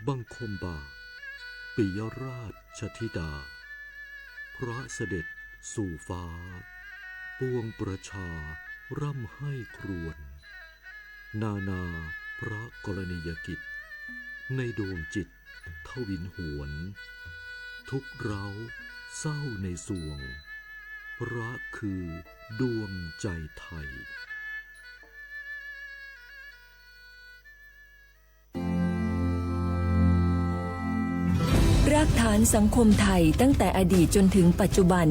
บังคมบาทปิยราชธิดาพระเสด็จสู่ฟ้าปวงประชาร่ำให้ครวญนานาพระกรณียกิจในดวงจิตทวินหวนทุกเราเศร้าในสวงพระคือดวงใจไทยรากฐานสังคมไทยตั้งแต่อดีตจนถึงปัจจุบัน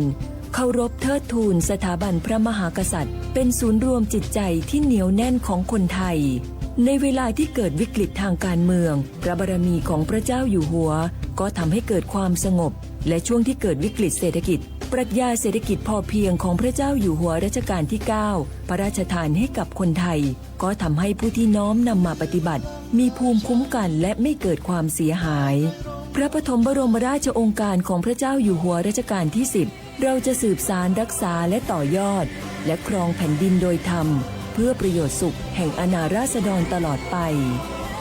เคารพเทิดทูนสถาบันพระมหากษัตริย์เป็นศูนย์รวมจิตใจที่เหนียวแน่นของคนไทยในเวลาที่เกิดวิกฤตทางการเมืองพระบารมีของพระเจ้าอยู่หัวก็ทำให้เกิดความสงบและช่วงที่เกิดวิกฤตเศรษฐกิจปรัชญาเศรษฐกิจพอเพียงของพระเจ้าอยู่หัวรัชกาลที่ 9พระราชทานให้กับคนไทยก็ทำให้ผู้ที่น้อมนำมาปฏิบัติมีภูมิคุ้มกันและไม่เกิดความเสียหายพระปฐมบรมราชโองการของพระเจ้าอยู่หัวรัชกาลที่ 10เราจะสืบสานรักษาและต่อยอดและครองแผ่นดินโดยธรรมเพื่อประโยชน์สุขแห่งอาณาราษฎรตลอดไป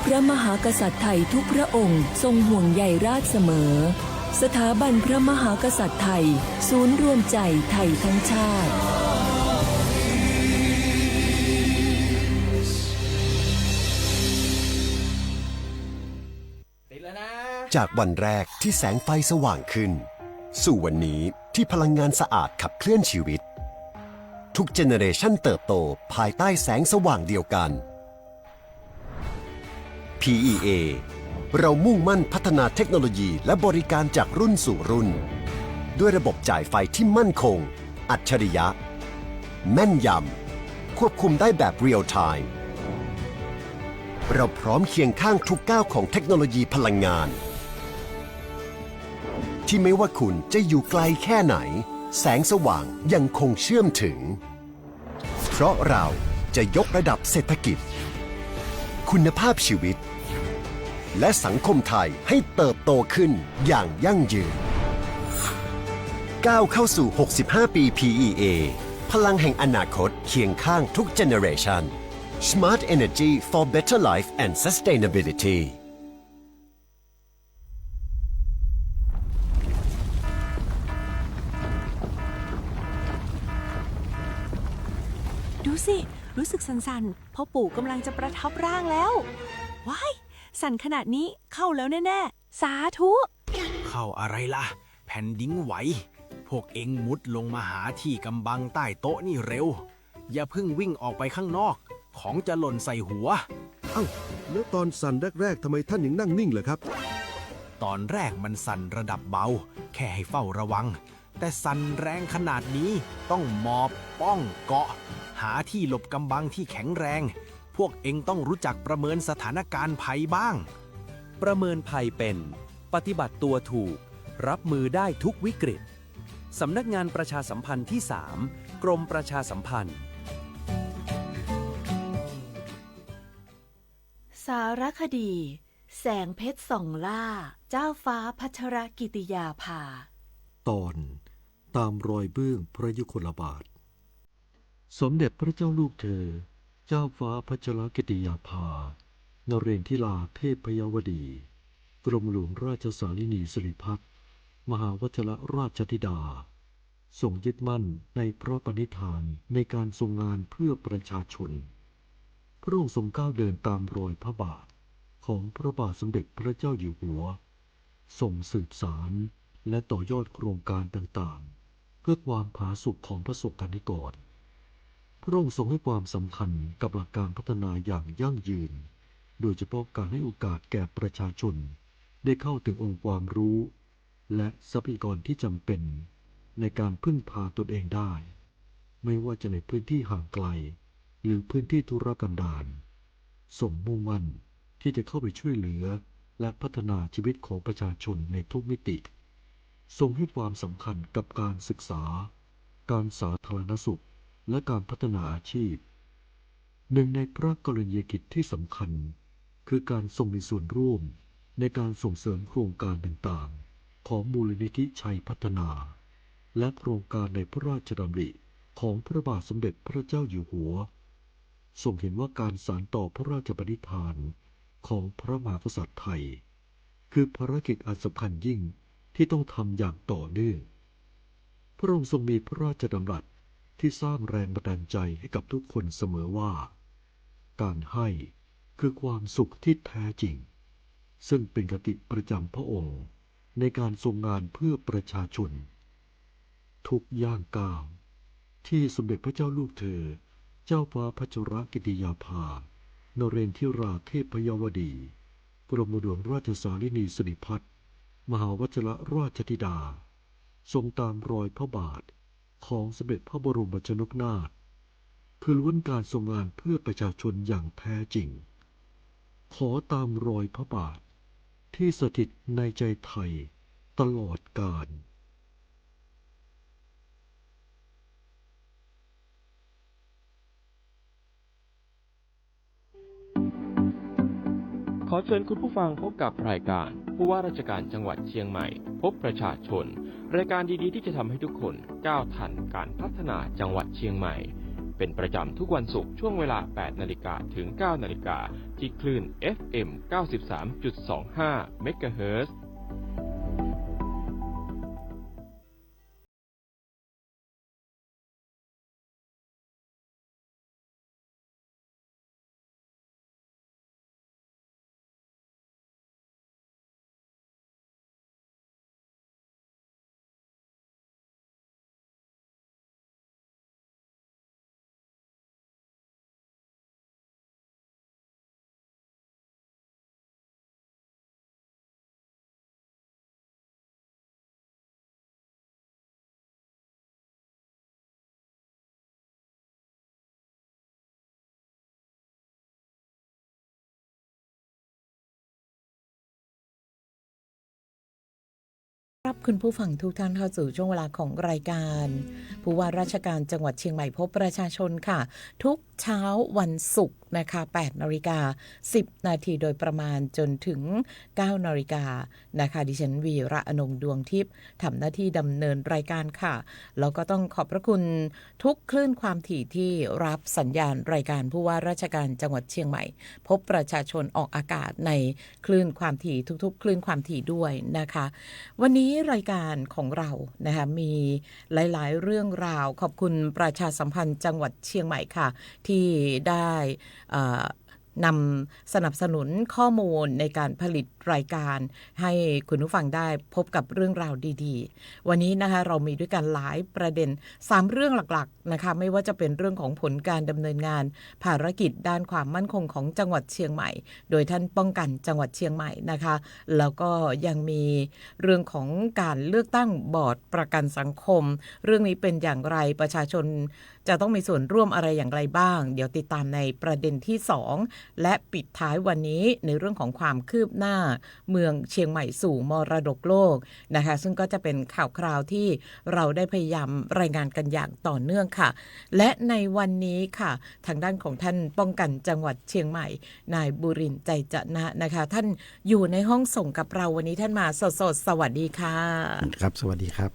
พระมหากษัตริย์ไทยทุกพระองค์ทรงห่วงใยราชเสมอสถาบันพระมหากษัตริย์ไทยศูนย์รวมใจไทยทั้งชาติจากวันแรกที่แสงไฟสว่างขึ้นสู่วันนี้ที่พลังงานสะอาดขับเคลื่อนชีวิตทุกเจเนเรชันเติบโตภายใต้แสงสว่างเดียวกัน PEA เรามุ่งมั่นพัฒนาเทคโนโลยีและบริการจากรุ่นสู่รุ่นด้วยระบบจ่ายไฟที่มั่นคงอัจฉริยะแม่นยำควบคุมได้แบบเรียลไทม์เราพร้อมเคียงข้างทุกก้าวของเทคโนโลยีพลังงานที่ไม่ว่าคุณจะอยู่ไกลแค่ไหนแสงสว่างยังคงเชื่อมถึงเพราะเราจะยกระดับเศรษฐกิจคุณภาพชีวิตและสังคมไทยให้เติบโตขึ้นอย่างยั่งยืนก้าวเข้าสู่ 65 ปี PEA พลังแห่งอนาคตเคียงข้างทุกเจเนเรชัน Smart Energy for Better Life and Sustainabilityดูสิรู้สึกสั่นๆพ่อปู่กำลังจะประทับร่างแล้วว้ายสั่นขนาดนี้เข้าแล้วแน่ๆสาธุเข้าอะไรล่ะแผ่นดินไหวพวกเอ็งมุดลงมาหาที่กำบังใต้โต๊ะนี่เร็วอย่าเพิ่งวิ่งออกไปข้างนอกของจะหล่นใส่หัวแล้วตอนสั่นแรกๆทำไมท่านยังนั่งนิ่งเหรอครับตอนแรกมันสั่นระดับเบาแค่ให้เฝ้าระวังแต่สั่นแรงขนาดนี้ต้องหมอบป้องเกาะหาที่หลบกำบังที่แข็งแรงพวกเอ็งต้องรู้จักประเมินสถานการณ์ภัยบ้างประเมินภัยเป็นปฏิบัติตัวถูกรับมือได้ทุกวิกฤตสำนักงานประชาสัมพันธ์ที่ 3 กรมประชาสัมพันธ์สารคดีแสงเพชรส่องล่าเจ้าฟ้าพัชรกิติยาภาตอนตามรอยเบื้องพระยุคลบาทสมเด็จพระเจ้าลูกเธอเจ้าฟ้าพัชรกิติยาภานเรนทิลาเทพยวดีกรมหลวงราชสารินีสิริพัฒน์มหาวชิรราชธิดาทรงยึดมั่นในพระปณิธานในการทรงงานเพื่อประชาชนพระองค์ทรงก้าวเดินตามรอยพระบาทของพระบาทสมเด็จพระเจ้าอยู่หัวทรงสืบสารและต่อยอดโครงการต่างๆเพื่อความผาสุกของประสบกนิกรพระองค์ทรงให้ความสำคัญกับหลักการพัฒนาอย่างยั่งยืนโดยเฉพาะการให้โอกาสแก่ประชาชนได้เข้าถึงองค์ความรู้และทรัพยากรที่จำเป็นในการพึ่งพาตนเองได้ไม่ว่าจะในพื้นที่ห่างไกลหรือพื้นที่ทุรกันดารทรงมุ่งมั่นที่จะเข้าไปช่วยเหลือและพัฒนาชีวิตของประชาชนในทุกมิติทรงให้ความสำคัญกับการศึกษาการสาธารณสุขและการพัฒนาอาชีพหนึ่งในพระกรณียกิจที่สำคัญคือการทรงมีส่วนร่วมในการส่งเสริมโครงการต่างๆของมูลนิธิชัยพัฒนาและโครงการในพระราชดำริของพระบาทสมเด็จพระเจ้าอยู่หัวทรงเห็นว่าการสานต่อพระราชปณิธานของพระมหากษัตริย์ไทย คือภารกิจอันสำคัญยิ่งที่ต้องทำอย่างต่อเนื่องพระองค์ทรงมีพระราชดำรัสที่สร้างแรงบันดาลใจให้กับทุกคนเสมอว่าการให้คือความสุขที่แท้จริงซึ่งเป็นคติประจำพระองค์ในการทรงงานเพื่อประชาชนทุกย่างก้าวที่สมเด็จพระเจ้าลูกเธอเจ้าฟ้าพัชรกิติยาภานเรนทิราเทพยวดีกรมหลวงราชสารินีสิริพัฒน์มหาวชิรราชธิดาทรงตามรอยพระบาทของสมเด็จพระบรมชนกนาถคือล้วนการทรงงานเพื่อประชาชนอย่างแท้จริงขอตามรอยพระบาทที่สถิตในใจไทยตลอดกาล ขอเชิญคุณผู้ฟังพบกับรายการผู้ว่าราชการจังหวัดเชียงใหม่พบประชาชนรายการดีๆที่จะทำให้ทุกคนก้าวทันการพัฒนาจังหวัดเชียงใหม่เป็นประจำทุกวันศุกร์ช่วงเวลา 8 นาฬิกาถึง 9 นาฬิกาที่คลื่น FM 93.25 เมกะเฮิรตซ์รับคุณผู้ฟังทุกท่านเข้าสู่ช่วงเวลาของรายการผู้ว่าราชการจังหวัดเชียงใหม่พบประชาชนค่ะทุกเช้าวันศุกร์นะคะ 8:10 นาทีโดยประมาณจนถึง 9 นาฬิกานะคะดิฉันวีระอนงค์ดวงทิพย์ทำหน้าที่ดำเนินรายการค่ะแล้วก็ต้องขอบพระคุณทุกคลื่นความถี่ที่รับสัญญาณรายการผู้ว่าราชการจังหวัดเชียงใหม่พบประชาชนออกอากาศในคลื่นความถี่ทุกๆคลื่นความถี่ด้วยนะคะวันนี้รายการของเรานะคะมีหลายๆเรื่องราวขอบคุณประชาสัมพันธ์จังหวัดเชียงใหม่ค่ะที่ได้นำสนับสนุนข้อมูลในการผลิตรายการให้คุณผู้ฟังได้พบกับเรื่องราวดีๆวันนี้นะคะเรามีด้วยกันหลายประเด็น3เรื่องหลักๆนะคะไม่ว่าจะเป็นเรื่องของผลการดำเนินงานภารกิจด้านความมั่นคงของจังหวัดเชียงใหม่โดยท่านป้องกันจังหวัดเชียงใหม่นะคะแล้วก็ยังมีเรื่องของการเลือกตั้งบอร์ดประกันสังคมเรื่องนี้เป็นอย่างไรประชาชนจะต้องมีส่วนร่วมอะไรอย่างไรบ้างเดี๋ยวติดตามในประเด็นที่2และปิดท้ายวันนี้ในเรื่องของความคืบหน้าเมืองเชียงใหม่สู่มรดกโลกนะคะซึ่งก็จะเป็นข่าวคราวที่เราได้พยายามรายงานกันอย่างต่อเนื่องค่ะและในวันนี้ค่ะทางด้านของท่านป้องกันจังหวัดเชียงใหม่นายบุรินทร์ใจจะนะนะคะท่านอยู่ในห้องส่งกับเราวันนี้ท่านมาสดๆสวัสดีค่ะครับสวัสดีครับ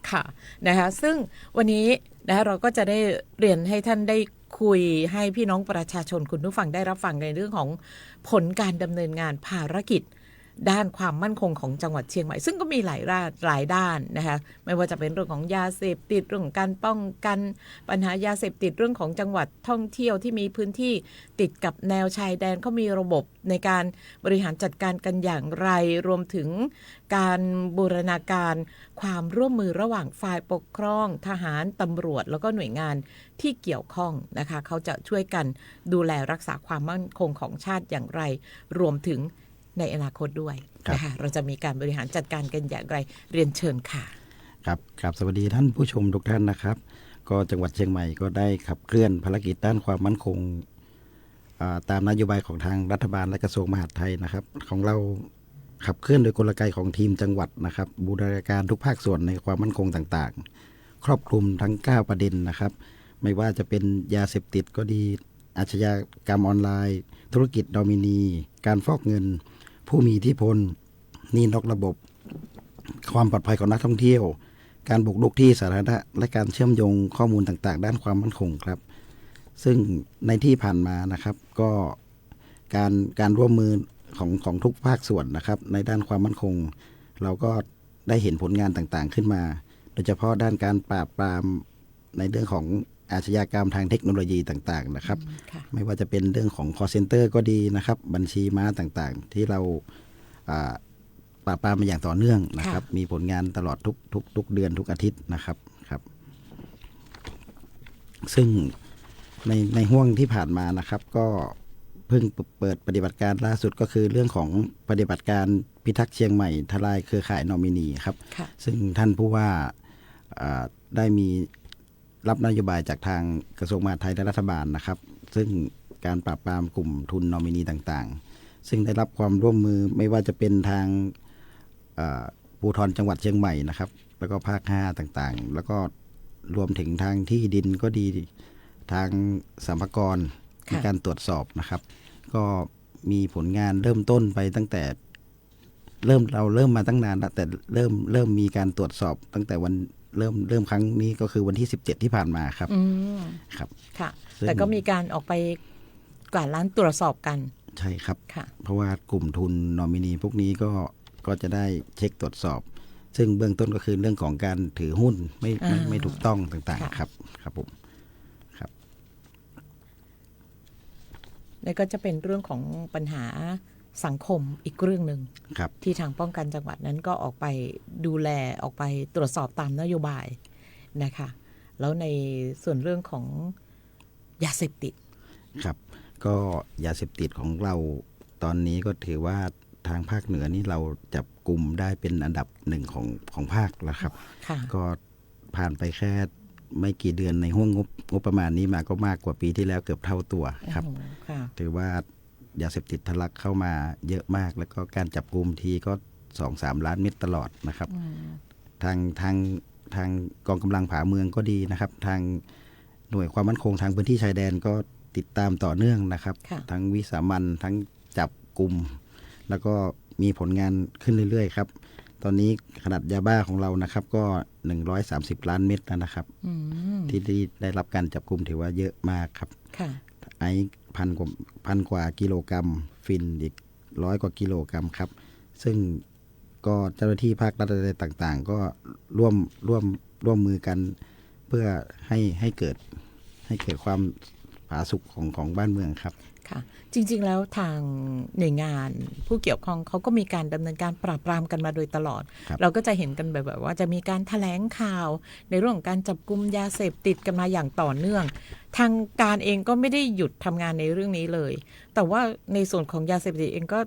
ค่ะนะคะซึ่งวันนี้นะเราก็จะได้เรียนให้ท่านได้คุยให้พี่น้องประชาชนคุณผู้ฟังได้รับฟังในเรื่องของผลการดำเนินงานภารกิจด้านความมั่นคงของจังหวัดเชียงใหม่ซึ่งก็มีหลายด้านนะคะไม่ว่าจะเป็นเรื่องของยาเสพติดเรื่องของการป้องกันปัญหายาเสพติดเรื่องของจังหวัดท่องเที่ยวที่มีพื้นที่ติดกับแนวชายแดนเขามีระบบในการบริหารจัดการกันอย่างไรรวมถึงการบูรณาการความร่วมมือระหว่างฝ่ายปกครองทหารตำรวจแล้วก็หน่วยงานที่เกี่ยวข้องนะคะเขาจะช่วยกันดูแลรักษาความมั่นคงของชาติอย่างไรรวมถึงในอนาคตด้วยนะคะเราจะมีการบริหารจัดการกันอย่างไรเรียนเชิญค่ะครับสวัสดีท่านผู้ชมทุกท่านนะครับก็จังหวัดเชียงใหม่ก็ได้ขับเคลื่อนภารกิจด้านความมั่นคงตามนโยบายของทางรัฐบาลและกระทรวงมหาดไทยนะครับของเราขับเคลื่อนโดยกลไกของทีมจังหวัดนะครับบูรณาการทุกภาคส่วนในความมั่นคงต่างๆครอบคลุมทั้ง9ประเด็นนะครับไม่ว่าจะเป็นยาเสพติดก็ดีอาชญากรรมออนไลน์ธุรกิจดอมินีการฟอกเงินผู้มีอิทธิพลหนี้นอกระบบความปลอดภัยของนักท่องเที่ยวการบุกรุกที่สาธารณะและการเชื่อมโยงข้อมูลต่างๆด้านความมั่นคงครับซึ่งในที่ผ่านมานะครับก็การร่วมมือ ของทุกภาคส่วนนะครับ ในด้านความมั่นคง เราก็ได้เห็นผลงานต่างๆขึ้นมา โดยเฉพาะด้านการปราบปรามในเรื่องของอาชญากรรมทางเทคโนโลยีต่างๆนะครับไม่ว่าจะเป็นเรื่องของ call center ก็ดีนะครับบัญชีม้าต่างๆที่เราปราบปรามมาอย่างต่อเนื่องนะครับมีผลงานตลอดทุกเดือนทุกอาทิตย์นะครับครับซึ่งในห่วงที่ผ่านมานะครับก็เพิ่งเปิดปฏิบัติการล่าสุดก็คือเรื่องของปฏิบัติการพิทักษ์เชียงใหม่ทลายเครือข่ายนอมินีครับซึ่งท่านผู้ว่าได้มีรับนโยบายจากทางกระทรวงมหาดไทยและรัฐบาลนะครับซึ่งการปราบปรามกลุ่มทุนนอมินีต่างๆซึ่งได้รับความร่วมมือไม่ว่าจะเป็นทางภูธรจังหวัดเชียงใหม่นะครับแล้วก็ภาค5ต่างๆแล้วก็รวมถึงทางที่ดินก็ดีทางสรรพากรในการตรวจสอบนะครับก็มีผลงานเริ่มต้นไปตั้งแต่เราเริ่มมาตั้งนานแล้วแต่เริ่มมีการตรวจสอบตั้งแต่วันเริ่มครั้งนี้ก็คือวันที่17ที่ผ่านมาครับครับค่ะแต่ก็มีการออกไปกวาดล้างตรวจสอบกันใช่ครับเพราะว่ากลุ่มทุนนอมินีพวกนี้ก็จะได้เช็คตรวจสอบซึ่งเบื้องต้นก็คือเรื่องของการถือหุ้นไม่ถูกต้องต่างๆครับครับผมครับแล้วก็จะเป็นเรื่องของปัญหาสังคมอีกเรื่องหนึ่งที่ทางป้องกันจังหวัดนั้นก็ออกไปดูแลออกไปตรวจสอบตามนโยบายนะคะแล้วในส่วนเรื่องของยาเสพติดครับก็ยาเสพติดของเราตอนนี้ก็ถือว่าทางภาคเหนือนี่เราจับกลุ่มได้เป็นอันดับ1ของภาคแล้วครับก็ผ่านไปแค่ไม่กี่เดือนในห้วงงบประมาณนี้มาก็มากกว่าปีที่แล้วเกือบเท่าตัวครับถือว่ายาเสพติดทะลักเข้ามาเยอะมากแล้วก็การจับกุมทีก็ 2-3 ล้านเม็ดตลอดนะครับทางกองกำลังผาเมืองก็ดีนะครับทางหน่วยความมั่นคงทางพื้นที่ชายแดนก็ติดตามต่อเนื่องนะครับทั้งวิสามัญทั้งจับกุมแล้วก็มีผลงานขึ้นเรื่อยๆครับตอนนี้ขนาดยาบ้าของเรานะครับก็130ล้านเม็ดนะครับที่ได้รับการจับกุมถือว่าเยอะมากครับไอ้พันกว่ากิโลกรัมฟินอีก100 กว่ากิโลกรัมครับซึ่งก็เจ้าหน้าที่ภาครัฐต่างๆก็ร่วมมือกันเพื่อให้เกิดความผาสุกของบ้านเมืองครับค่ะจริงๆแล้วทางหน่วยงานผู้เกี่ยวข้องเขาก็มีการดำเนินการปราบปรามกันมาโดยตลอดเราก็จะเห็นกันแบบว่าจะมีการแถลงข่าวในเรื่องของการจับกุมยาเสพติดกันมาอย่างต่อเนื่องทางการเองก็ไม่ได้หยุดทำงานในเรื่องนี้เลยแต่ว่าในส่วนของยาเสพติดเองก็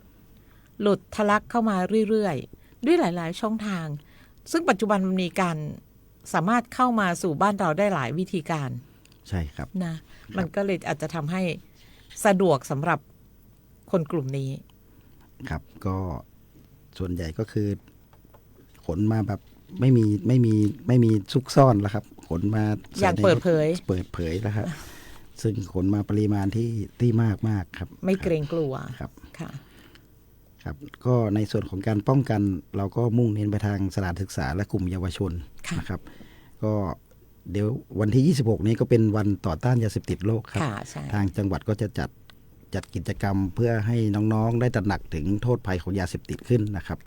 หลุดทะลักเข้ามาเรื่อยๆด้วยหลายๆช่องทางซึ่งปัจจุบันมันมีการสามารถเข้ามาสู่บ้านเราได้หลายวิธีการใช่ครับนะมันก็เลยอาจจะทำให้สะดวกสำหรับคนกลุ่มนี้ครับก็ส่วนใหญ่ก็คือขนมาแบบไม่มีซุกซ่อนแล้วครับขนมาอย่างเปิดเผยแล้วครับซึ่งขนมาปริมาณที่มากครับไม่เกรงกลัวครับครับก็ในส่วนของการป้องกันเราก็มุ่งเน้นไปทางสถานศึกษาและกลุ่มเยาวชนนะครับก็เดี๋ยววันที่26นี้ก็เป็นวันต่อต้านยาเสพติดโลกครับทางจังหวัดก็จะจัดกิจกรรมเพื่อให้น้องๆได้ตระหนักถึงโทษภัยของยาเสพติดขึ้นนะครับ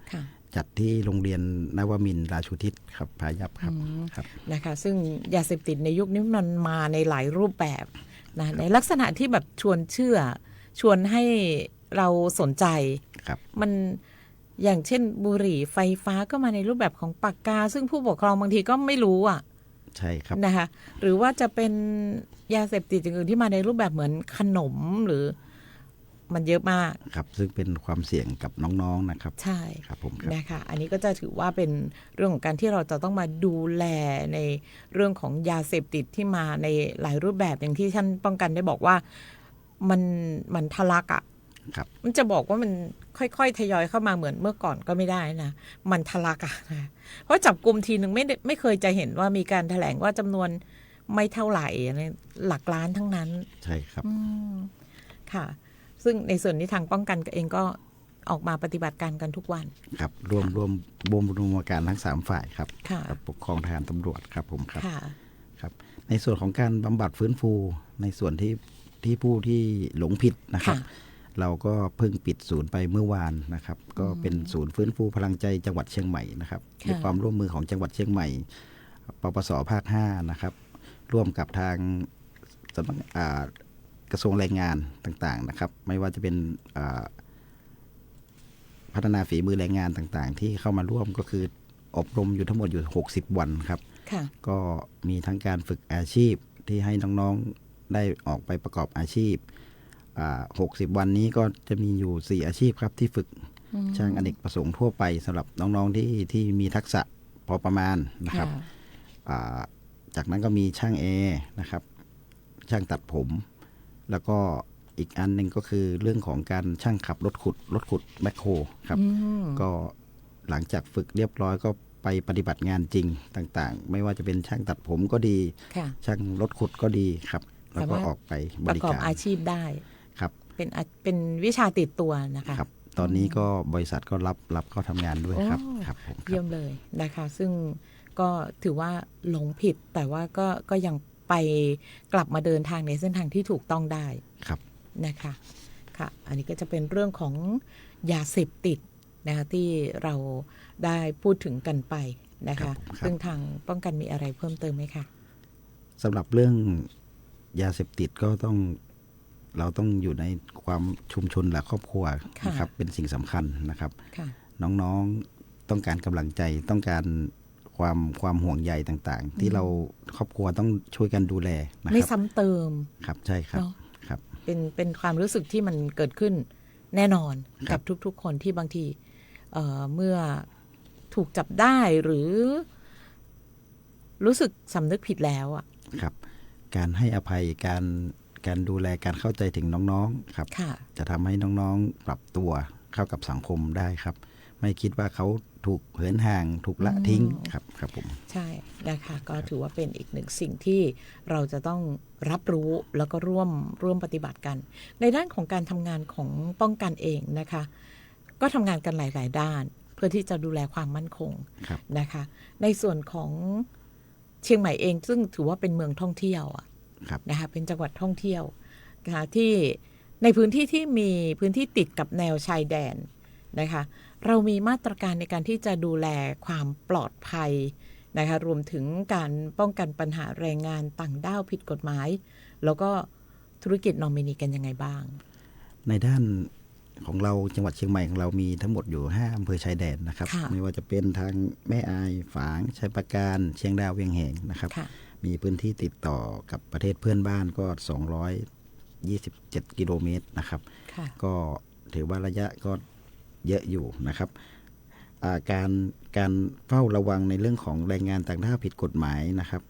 จัดที่โรงเรียนนวมินทร์ราชูทิศครับพายัพครับนะคะซึ่งยาเสพติดในยุคนี้มันมาในหลายรูปแบบนะในลักษณะที่แบบชวนเชื่อชวนให้เราสนใจมันอย่างเช่นบุหรี่ไฟฟ้าก็มาในรูปแบบของปากกาซึ่งผู้ปกครองบางทีก็ไม่รู้อ่ะใช่ครับนะคะหรือว่าจะเป็นยาเสพติดอย่างอื่นที่มาในรูปแบบเหมือนขนมหรือมันเยอะมากครับซึ่งเป็นความเสี่ยงกับน้องๆนะครับใช่ครับผมนะคะอันนี้ก็จะถือว่าเป็นเรื่องของการที่เราจะต้องมาดูแลในเรื่องของยาเสพติดที่มาในหลายรูปแบบอย่างที่ท่านป้องกันได้บอกว่ามันทะลักอ่ะมันจะบอกว่ามันค่อยๆทยอยเข้ามาเหมือนเมื่อก่อนก็ไม่ได้นะมันทะลักอ่ะนะเพราะจับกลุ่มทีนึงไม่เคยจะเห็นว่ามีการแถลงว่าจำนวนไม่เท่าไหร่หลักล้านทั้งนั้นใช่ครับค่ะซึ่งในส่วนนี้ทางป้องกันเองก็ออกมาปฏิบัติการกันทุกวันครับรวมบูรณาการทั้ง3ฝ่ายครับปกครองทหารตำรวจครับผมครับในส่วนของการบำบัดฟื้นฟูในส่วนที่ผู้ที่หลงผิดนะครับ เราก็เพิ่งปิดศูนย์ไปเมื่อวานนะครับก็เป็นศูนย์ฟื้นฟูพลังใจจังหวัดเชียงใหม่นะครับด้วยความร่วมมือของจังหวัดเชียงใหม่ปปสภาค5นะครับร่วมกับทางสำนักกระทรวงแรงงานต่างๆนะครับไม่ว่าจะเป็นพัฒนาฝีมือแรงงานต่างๆที่เข้ามาร่วมก็คืออบรมอยู่ทั้งหมดอยู่60 วันครับก็มีทั้งการฝึกอาชีพที่ให้น้องๆได้ออกไปประกอบอาชีพ60 วันนี้ก็จะมีอยู่4อาชีพครับที่ฝึกช่างอเนกประสงค์ทั่วไปสำหรับน้องๆที่มีทักษะพอประมาณนะครับจากนั้นก็มีช่างแอร์นะครับช่างตัดผมแล้วก็อีกอันหนึ่งก็คือเรื่องของการช่างขับรถขุดแมคโครครับก็หลังจากฝึกเรียบร้อยก็ไปปฏิบัติงานจริงต่างๆไม่ว่าจะเป็นช่างตัดผมก็ดีช่างรถขุดก็ดีครับแล้วก็ออกไปบริการประกอบอาชีพได้ครับเป็นวิชาติดตัวนะคะครับตอนนี้ก็บริษัทก็รับเข้าทำงานด้วยครับครับผมเยี่ยมเลยนะคะซึ่งก็ถือว่าหลงผิดแต่ว่าก็ยังไปกลับมาเดินทางในเส้นทางที่ถูกต้องได้ครับนะคะค่ะอันนี้ก็จะเป็นเรื่องของยาเสพติดนะคะที่เราได้พูดถึงกันไปนะคะซึ่งทางป้องกันมีอะไรเพิ่มเติมไหมคะสำหรับเรื่องยาเสพติดก็เราต้องอยู่ในความชุมชนและครอบครัวนะครับเป็นสิ่งสำคัญนะครับน้องๆต้องการกำลังใจต้องการความห่วงใยต่างๆที่เราครอบครัวต้องช่วยกันดูแลนะครับไม่ซ้ำเติมครับใช่ครับครับเป็นความรู้สึกที่มันเกิดขึ้นแน่นอนกับทุกๆคนที่บางทีเมื่อถูกจับได้หรือรู้สึกสำนึกผิดแล้วอ่ะครับการให้อภัยการดูแลการเข้าใจถึงน้องๆครับจะทำให้น้องๆปรับตัวเข้ากับสังคมได้ครับไม่คิดว่าเขาถูกเหินห่างถูกละทิ้งครับผมใช่นะคะก็ถือว่าเป็นอีกหนึ่งสิ่งที่เราจะต้องรับรู้แล้วก็ร่วมปฏิบัติกันในด้านของการทำงานของป้องกันเองนะคะก็ทำงานกันหลายๆด้านเพื่อที่จะดูแลความมั่นคงนะคะในส่วนของเชียงใหม่เองซึ่งถือว่าเป็นเมืองท่องเที่ยวนะคะเป็นจังหวัดท่องเที่ยวนะคะที่ในพื้นที่ที่มีพื้นที่ติดกับแนวชายแดนนะคะเรามีมาตรการในการที่จะดูแลความปลอดภัยนะคะรวมถึงการป้องกันปัญหาแรงงานต่างด้าวผิดกฎหมายแล้วก็ธุรกิจนอมินีกันยังไงบ้างในด้านของเราจังหวัดเชียงใหม่ของเรามีทั้งหมดอยู่5อำเภอชายแดนนะครับไม่ว่าจะเป็นทางแม่อายฝางชัยปราการเชียงดาวเวียงแหงนะครับมีพื้นที่ติดต่อกับประเทศเพื่อนบ้านก็227กิโลเมตรนะครับก็ถือว่าระยะก็เยอะอยู่นะครับการเฝ้าระวังในเรื่องของแรงงานต่างด้าวผิดกฎหมายนะครับ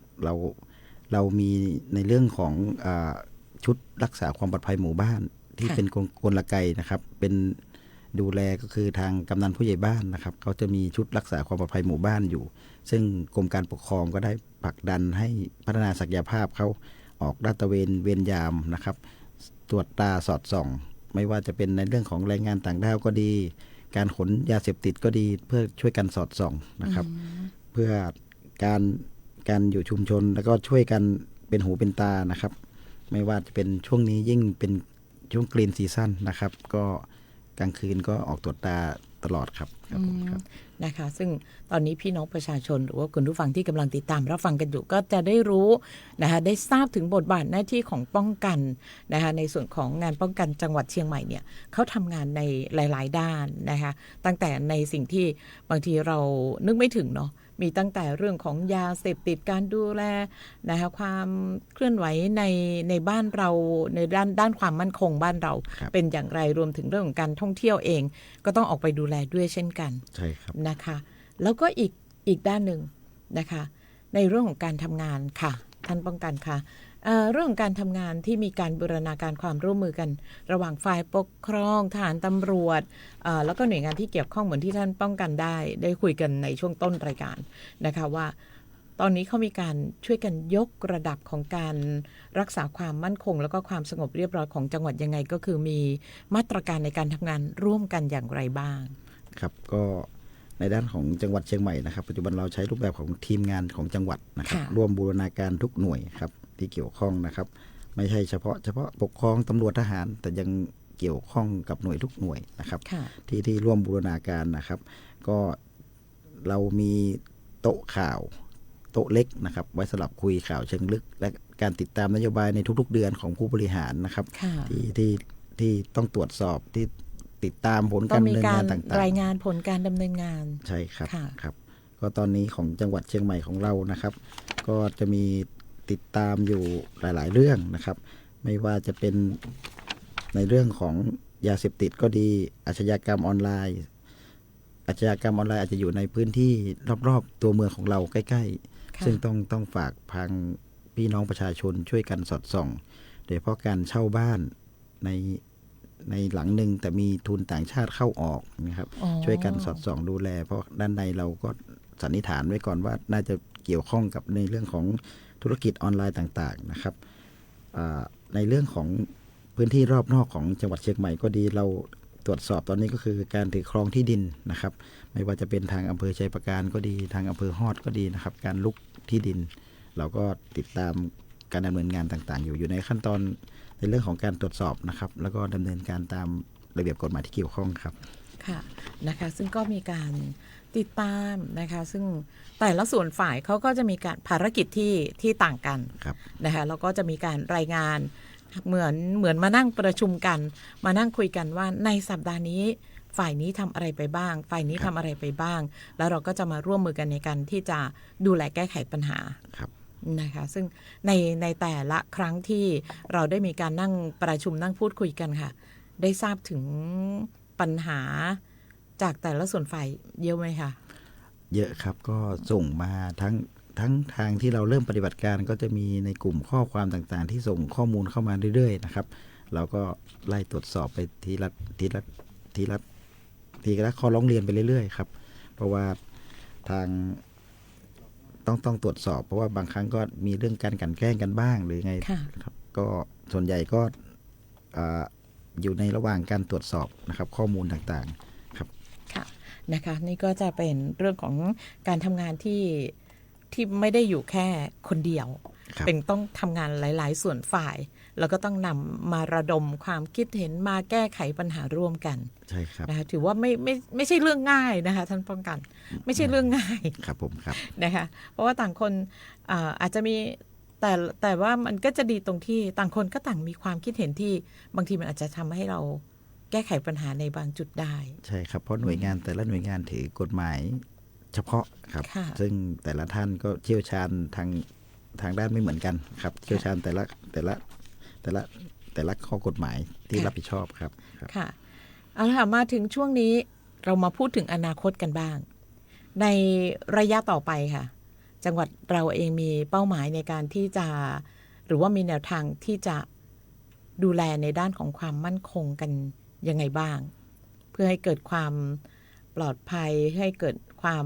เรามีในเรื่องของชุดรักษาความปลอดภัยหมู่บ้านที่เป็นกลไกนะครับเป็นดูแลก็คือทางกำนันผู้ใหญ่บ้านนะครับเขาจะมีชุดรักษาความปลอดภัยหมู่บ้านอยู่ซึ่งกรมการปกครองก็ได้ผลักดันให้พัฒนาศักยภาพเขาออกลาดตระเวนเวรยามนะครับตรวจตาสอดส่องไม่ว่าจะเป็นในเรื่องของแรงงานต่างด้าวก็ดีการขนยาเสพติดก็ดีเพื่อช่วยกันสอดส่องนะครับเพื่อการอยู่ชุมชนแล้วก็ช่วยกันเป็นหูเป็นตานะครับไม่ว่าจะเป็นช่วงนี้ยิ่งเป็นช่วงกรีนซีซั่นนะครับก็กลางคืนก็ออกตรวจตาตลอดครับนะคะซึ่งตอนนี้พี่น้องประชาชนหรือว่าคุณผู้ฟังที่กำลังติดตามรับฟังกันอยู่ก็จะได้รู้นะคะได้ทราบถึงบทบาทหน้าที่ของป้องกันนะคะในส่วนของงานป้องกันจังหวัดเชียงใหม่เนี่ยเขาทำงานในหลายๆด้านนะคะตั้งแต่ในสิ่งที่บางทีเรานึกไม่ถึงเนาะมีตั้งแต่เรื่องของยาเสพติดการดูแลนะคะความเคลื่อนไหวในบ้านเราในด้านความมั่นคงบ้านเราเป็นอย่างไรรวมถึงเรื่องของการท่องเที่ยวเองก็ต้องออกไปดูแลด้วยเช่นกันใช่ครับนะคะแล้วก็อีกด้านหนึ่งนะคะในเรื่องของการทำงานค่ะท่านป้องกันค่ะเรื่องของการทำงานที่มีการบูรณาการความร่วมมือกันระหว่างฝ่ายปกครองทหารตำรวจแล้วก็หน่วยงานที่เกี่ยวข้องเหมือนที่ท่านป้องกันได้คุยกันในช่วงต้นรายการนะคะว่าตอนนี้เขามีการช่วยกันยกระดับของการรักษาความมั่นคงแล้วก็ความสงบเรียบร้อยของจังหวัดยังไงก็คือมีมาตรการในการทำงานร่วมกันอย่างไรบ้างครับก็ในด้านของจังหวัดเชียงใหม่นะครับปัจจุบันเราใช้รูปแบบของทีมงานของจังหวัดนะครับร่วมบูรณาการทุกหน่วยครับที่เกี่ยวข้องนะครับไม่ใช่เฉพาะปกครองตำรวจทหารแต่ยัง เกี่ยวข้องกับหน่วยทุกหน่วยนะครับ ค่ะ ที่ร่วมบูรณาการนะครับ ก็เรามีโต๊ะข่าวโต๊ะเล็กนะครับไว้สำหรับคุยข่าวเชิงลึก และการติดตามนโยบายในทุกๆเดือนของผู้บริหารนะครับ ค่ะ ที่ต้องตรวจสอบที่ติดตามผล ต้ กา อ รง ดำ มี เนิน การ งานต่างๆ รายงานผลการดำเนินงาน ใช่ครับ ค่ะ ครับก็ตอนนี้ของจังหวัดเชียงใหม่ของเรานะครับ ก็จะมีติดตามอยู่หลายๆเรื่องนะครับ ไม่ว่าจะเป็นในเรื่องของยาเสพติดก็ดีอาชญากรรมออนไลน์ อาชญากรรมออนไลน์อาจจะอยู่ในพื้นที่รอบๆตัวเมืองของเราใกล้ๆซึ่งต้องฝากพังพี่น้องประชาชนช่วยกันสอดส่องโดยเฉพาะการเช่าบ้านในหลังหนึ่งแต่มีทุนต่างชาติเข้าออกนะครับ อ๋อ ช่วยกันสอดส่องดูแล เพราะด้านในเราก็สันนิษฐานไว้ก่อนว่าน่าจะเกี่ยวข้องกับในเรื่องของธุรกิจออนไลน์ต่างๆนะครับในเรื่องของพื้นที่รอบนอกของจังหวัดเชียงใหม่ก็ดีเราตรวจสอบตอนนี้ก็คือการถือครองที่ดินนะครับ ไม่ว่าจะเป็นทางอำเภอชัยประการก็ดีทางอำเภอฮอดก็ดีนะครับ การลุกที่ดิน เราก็ติดตามการดำเนินงานต่างๆ อยู่ในขั้นตอนในเรื่องของการตรวจสอบนะครับ แล้วก็ดำเนินการตามระเบียบกฎหมายที่เกี่ยวข้องครับ ค่ะนะคะซึ่งก็มีการติดตามนะคะซึ่งแต่ละส่วนฝ่ายเขาก็จะมีการภารกิจที่ต่างกัน ครับ นะคะแล้วก็จะมีการรายงานเหมือนมานั่งประชุมกัน มานั่งคุยกันว่าในสัปดาห์นี้ฝ่ายนี้ทำอะไรไปบ้าง ฝ่ายนี้ทำอะไรไปบ้าง แล้วเราก็จะมาร่วมมือกันในการที่จะดูแลแก้ไขปัญหา ครับ นะคะซึ่งในแต่ละครั้งที่เราได้มีการนั่งประชุมนั่งพูดคุยกันค่ะ ได้ทราบถึงปัญหาจากแต่ละส่วนฝ่ายเยอะไหมคะ เยอะครับก็ส่งมาทั้งทางที่เราเริ่มปฏิบัติการก็จะมีในกลุ่มข้อความต่างๆ ที่ส่งข้อมูลเข้ามาเรื่อยๆนะครับเราก็ไล่ตรวจสอบไปทีละข้อร้องเรียนไปเรื่อยๆครับเพราะว่าทางต้องตรวจสอบ เพราะว่าบางครั้งก็มีเรื่องการกลั่นแกล้งกันบ้างหรือไงครับก็ส่วนใหญ่ก็อยู่ในระหว่างการตรวจสอบนะครับข้อมูลต่างๆครับ ค่ะนะคะนี่ก็จะเป็นเรื่องของการทำงานที่ไม่ได้อยู่แค่คนเดียว เป็นต้องทำงานหลายๆส่วนฝ่าย แล้วก็ต้องนำมาระดมความคิดเห็นมาแก้ไขปัญหาร่วมกัน ใช่ครับ นะคะถือว่าไม่ใช่เรื่องง่ายนะคะท่านป้องกันไม่ใช่เรื่องง่าย ครับผมครับ นะคะเพราะว่าต่างคนอาจจะมีแต่ว่ามันก็จะดีตรงที่ต่างคนก็ต่างมีความคิดเห็นที่บางทีมันอาจจะทำให้เราแก้ไขปัญหาในบางจุดได้ ใช่ครับเพราะหน่วยงานแต่ละหน่วยงานถือกฎหมายเฉพาะครับซึ่งแต่ละท่านก็เชี่ยวชาญทางด้านไม่เหมือนกันครับเชี่ยวชาญแต่ละข้อกฎหมายที่รับผิดชอบครับ ค่ะเอาละค่ะมาถึงช่วงนี้เรามาพูดถึงอนาคตกันบ้าง ในระยะต่อไปค่ะจังหวัดเราเองมีเป้าหมายในการที่จะหรือว่ามีแนวทางที่จะดูแลในด้านของความมั่นคงกันยังไงบ้าง เพื่อให้เกิดความปลอดภัยให้เกิดความ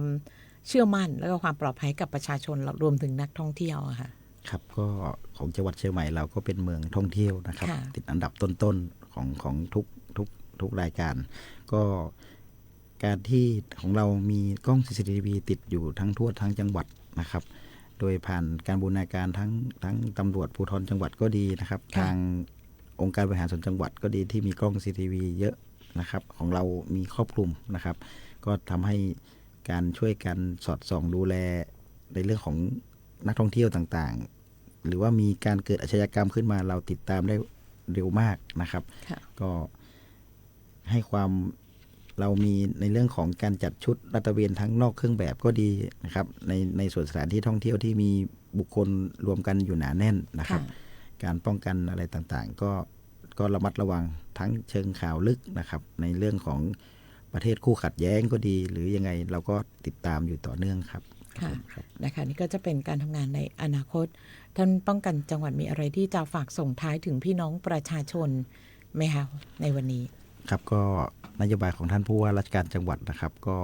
เชื่อมั่นแล้วก็ความปลอดภัยกับประชาชนรวมถึงนักท่องเที่ยวค่ะครับก็ของจังหวัดเชียงใหม่เราก็เป็นเมืองท่องเที่ยวนะครับติดอันดับต้นๆของทุกรายการก็การที่ของเรามีกล้อง CCTV ติดอยู่ทั่วทั้งจังหวัดนะครับโดยผ่านการบูรณาการทั้งตำรวจภูธรจังหวัดก็ดีนะครับทางองค์การบริหารส่วนจังหวัดก็ดีที่มีกล้อง CCTV เยอะนะครับของเรามีครอบคลุมนะครับก็ทำให้การช่วยกันสอดส่องดูแลในเรื่องของนักท่องเที่ยวต่างๆหรือว่ามีการเกิดอาชญากรรมขึ้นมาเราติดตามได้เร็วมากนะครับก็ให้ความเรามีในเรื่องของการจัดชุดลาดตระเวนทั้งนอกเครื่องแบบก็ดีนะครับในส่วนสถานที่ท่องเที่ยวที่มีบุคคลรวมกันอยู่หนาแน่นนะครับการป้องกันอะไรต่างๆก็ระมัดระวังทั้งเชิงข่าวลึกนะครับในเรื่องของประเทศคู่ขัดแย้งก็ดีหรือยังไงเราก็ติดตามอยู่ต่อเนื่องครับค่ะนะคะนี่ก็จะเป็นการทำงานในอนาคตท่านป้องกันจังหวัดมีอะไรที่จะฝากส่งท้ายถึงพี่น้องประชาชนไหมคะในวันนี้ครับก็นโยบายของท่านผู้ว่าราชการจังหวัดนะครับก็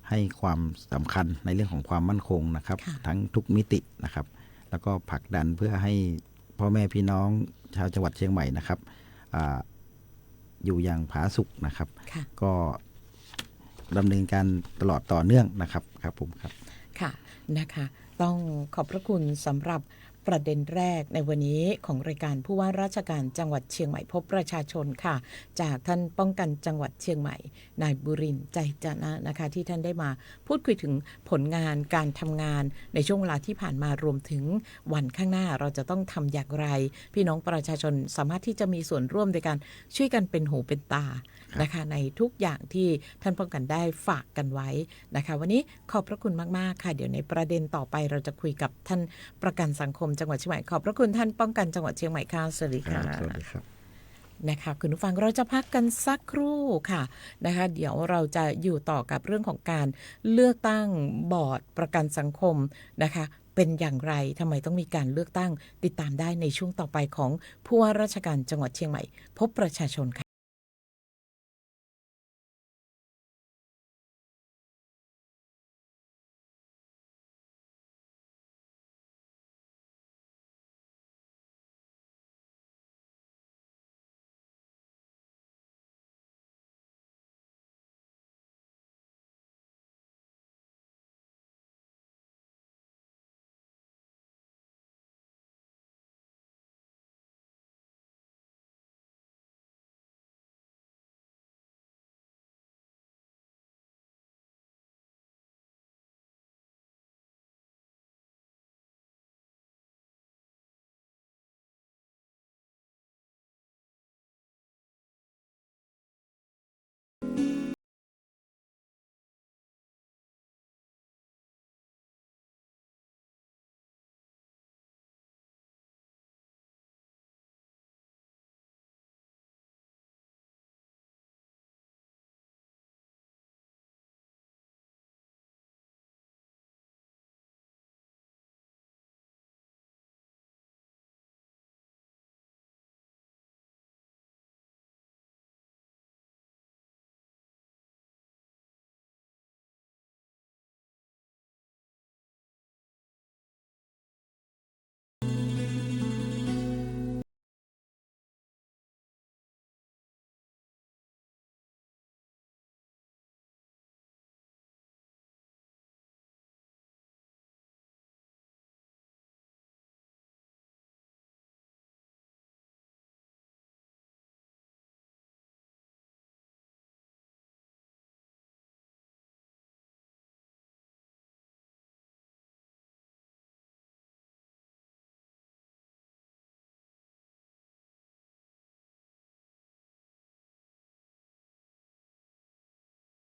ให้ความสำคัญในเรื่องของความมั่นคงนะครับทั้งทุกมิตินะครับแล้วก็ผลักดันเพื่อให้พ่อแม่พี่น้องชาวจังหวัดเชียงใหม่นะครับอยู่อย่างผาสุกนะครับก็ดำเนินการตลอดต่อเนื่องนะครับครับผมครับค่ะนะคะต้องขอบพระคุณสำหรับ ประเด็นแรกในวันนี้ของรายการผู้ว่าราชการจังหวัดเชียงใหม่พบประชาชนค่ะจากท่านป้องกันจังหวัดเชียงใหม่นายบุรินทร์ใจจนะนะคะที่ท่านได้มาพูดคุยถึงผลงานการทำงานในช่วงเวลาที่ผ่านมารวมถึงวันข้างหน้าเราจะต้องทำอย่างไรพี่น้องประชาชนสามารถที่จะมีส่วนร่วมในการช่วยกันเป็นหูเป็นตานะคะในทุกอย่างที่ท่านป้องกันได้ฝากกันไว้นะคะวันนี้ขอบพระคุณมากๆค่ะเดี๋ยวในประเด็นต่อไปเราจะคุยกับท่านประกันสังคมจังหวัดเชียงใหม่ขอบพระคุณท่านป้องกันจังหวัดเชียงใหม่ค่ะสวัสดีค่ะ สวัสดีครับ นะคะคุณผู้ฟังเราจะพักกันสักครู่ค่ะนะคะเดี๋ยวเราจะอยู่ต่อกับเรื่องของการเลือกตั้งบอร์ดประกันสังคมนะคะเป็นอย่างไรทำไมต้องมีการเลือกตั้งติดตามได้ในช่วงต่อไปของผู้ว่าราชการจังหวัดเชียงใหม่พบประชาชนค่ะ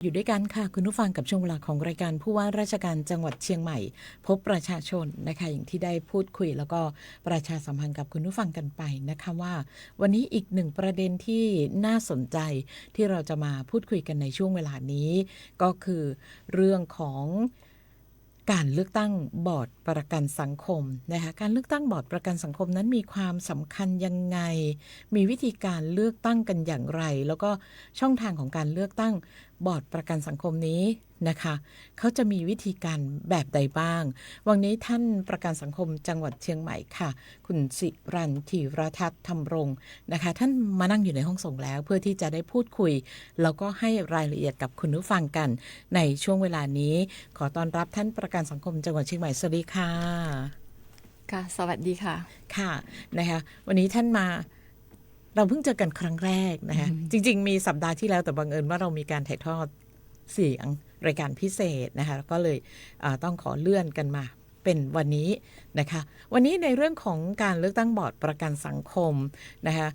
อยู่ด้วยกันค่ะคุณผู้ฟังกับช่วงเวลาของรายการผู้ว่าราชการจังหวัดเชียงใหม่พบประชาชนนะคะอย่างที่ได้พูดคุยแล้วก็ประชาสัมพันธ์กับคุณผู้ฟังกันไปนะคะว่าวันนี้อีกหนึ่งประเด็นที่น่าสนใจที่เราจะมาพูดคุยกันในช่วงเวลานี้ก็คือเรื่องของการเลือกตั้งบอร์ดประกันสังคมนะคะการเลือกตั้งบอร์ดประกันสังคมนั้นมีความสำคัญยังไงมีวิธีการเลือกตั้งกันอย่างไรแล้วก็ช่องทางของการเลือกตั้งบอร์ดประกันสังคมนี้นะคะเขาจะมีวิธีการแบบใดบ้างวันนี้ท่านประกันสังคมจังหวัดเชียงใหม่ค่ะคุณศิรันธีรทัศน์ธรรมรงค์นะคะท่านมานั่งอยู่ในห้องส่งแล้วเพื่อที่จะได้พูดคุยแล้วก็ให้รายละเอียดกับคุณผู้ฟังกันในช่วงเวลานี้ขอต้อนรับท่านประกันสังคมจังหวัดเชียงใหม่สวัสดีค่ะค่ะสวัสดีค่ะค่ะนะคะวันนี้ท่านมาเราเพิ่งเจอกันครั้งแรกนะคะจริงๆมีสัปดาห์ที่แล้วแต่บังเอิญว่าเรามีการถ่ายทอดเสียงรายการพิเศษนะคะก็เลยต้องขอเลื่อนกันมาเป็นวันนี้นะคะวันนี้ในเรื่องของการเลือกตั้งบอร์ดประกันสังคมนะคะ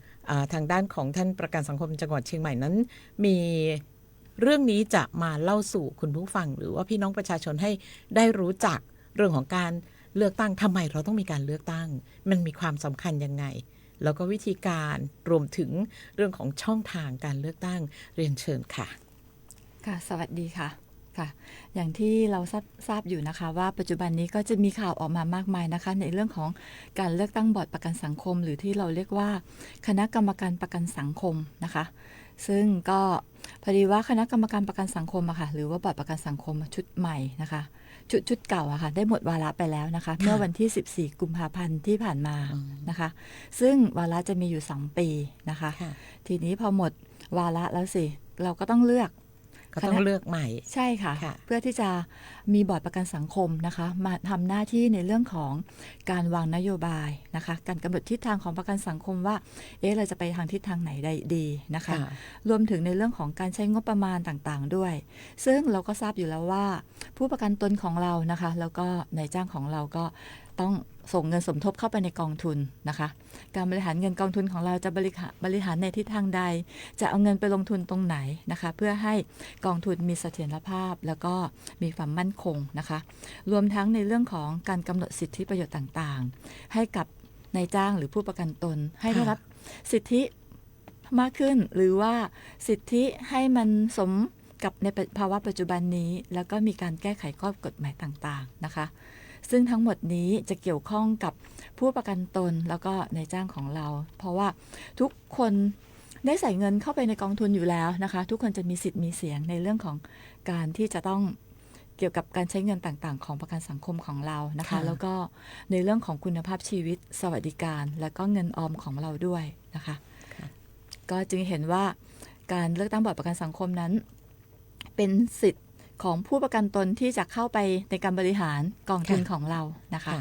ทางด้านของท่านประกันสังคมจังหวัดเชียงใหม่นั้นมีเรื่องนี้จะมาเล่าสู่คุณผู้ฟังหรือว่าพี่น้องประชาชนให้ได้รู้จักเรื่องของการเลือกตั้งทำไมเราต้องมีการเลือกตั้งมันมีความสำคัญยังไงแล้วก็วิธีการรวมถึงเรื่องของช่องทางการเลือกตั้งเรียนเชิญค่ะค่ะสวัสดีค่ะค่ะอย่างที่เราทราบอยู่นะคะว่าปัจจุบันนี้ก็จะมีข่าวออกมามากมายนะคะในเรื่องของการเลือกตั้งบอร์ดประกันสังคมหรือที่เราเรียกว่าคณะกรรมการประกันสังคมนะคะซึ่งก็พอดีว่าคณะกรรมการประกันสังคมอะค่ะหรือว่าบอร์ดประกันสังคมชุดใหม่นะคะชุดเก่าอะค่ะได้หมดวาระไปแล้วนะคะเมื่อวันที่14กุมภาพันธ์ที่ผ่านมานะคะซึ่งวาระจะมีอยู่2ปีนะคะทีนี้พอหมดวาระแล้วสิเราก็ต้องเลือก ก็ต้องเลือกใหม่ใช่ค่ะเพื่อที่จะมีบอร์ดประกันสังคมนะคะมาทำหน้าที่ในเรื่องของการวางนโยบายนะคะการกำหนดทิศทางของประกันสังคมว่าเราจะไปทางทิศทางไหนได้ดีนะคะรวมถึงในเรื่องของการใช้งบประมาณต่างๆด้วยซึ่งเราก็ทราบอยู่แล้วว่าผู้ประกันตนของเรานะคะแล้วก็นายจ้างของเราก็ต้องส่งเงินสมทบเข้าไปในกองทุนนะคะการบริหารเงินกองทุนของเราจะบริหารในทิศทางใดจะเอาเงินไปลงทุนตรงไหนนะคะเพื่อให้กองทุนมีเสถียรภาพแล้วก็มีความมั่นคงนะคะรวมทั้งในเรื่องของการกำหนดสิทธิประโยชน์ต่างๆให้กับนายจ้างหรือผู้ประกันตนให้ได้รับสิทธิมากขึ้นหรือว่าสิทธิให้มันสมกับในภาวะปัจจุบันนี้แล้วก็มีการแก้ไขข้อกฎหมายต่างๆนะคะซึ่งทั้งหมดนี้จะเกี่ยวข้องกับผู้ประกันตนแล้วก็นายจ้างของเราเพราะว่าทุกคนได้ใส่เงินเข้าไปในกองทุนอยู่แล้วนะคะทุกคนจะมีสิทธิ์มีเสียงในเรื่องของการที่จะต้องเกี่ยวกับการใช้เงินต่างๆของประกันสังคมของเรานะคะแล้วก็ในเรื่องของคุณภาพชีวิตสวัสดิการและก็เงินออมของเราด้วยนะคะก็จึงเห็นว่าการเลือกตั้งบอร์ดประกันสังคมนั้นเป็นสิทธิ์ของผู้ประกันตนที่จะเข้าไปในการบริหารกองทุนของเรานะคะ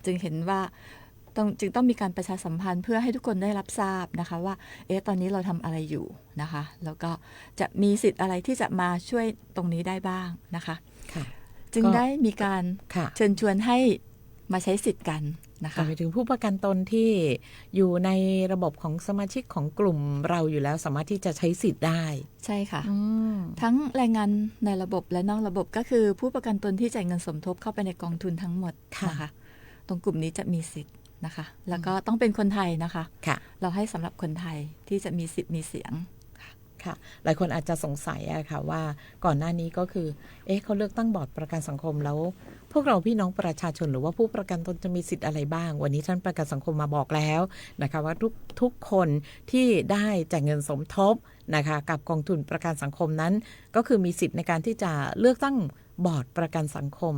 จึงเห็นว่าจึงต้องมีการประชาสัมพันธ์เพื่อให้ทุกคนได้รับทราบนะคะว่าตอนนี้เราทำอะไรอยู่นะคะแล้วก็จะมีสิทธิ์อะไรที่จะมาช่วยตรงนี้ได้บ้างนะคะจึงได้มีการเชิญชวนให้มาใช้สิทธิ์กันนะคะไปถึงผู้ประกันตนที่อยู่ในระบบของสมาชิกของกลุ่มเราอยู่แล้วสามารถที่จะใช้สิทธิ์ได้ใช่ค่ะทั้งแรงงานในระบบและนอกระบบก็คือผู้ประกันตนที่จ่ายเงินสมทบเข้าไปในกองทุนทั้งหมดนะคะตรงกลุ่มนี้จะมีสิทธิ์นะคะแล้วก็ต้องเป็นคนไทยนะคะเราให้สำหรับคนไทยที่จะมีสิทธิ์มีเสียงค่ะหลายคนอาจจะสงสัยอะค่ะว่าก่อนหน้านี้ก็คือเขาเลือกตั้งบอร์ดประกันสังคมแล้วพวกเราพี่น้องประชาชนหรือว่าผู้ประกันตนจะมีสิทธิ์อะไรบ้างวันนี้ท่านประกันสังคมมาบอกแล้วนะคะว่าทุกคนที่ได้จ่ายเงินสมทบนะคะกับกองทุนประกันสังคมนั้นก็คือมีสิทธิ์ในการที่จะเลือกตั้งบอร์ดประกันสังคม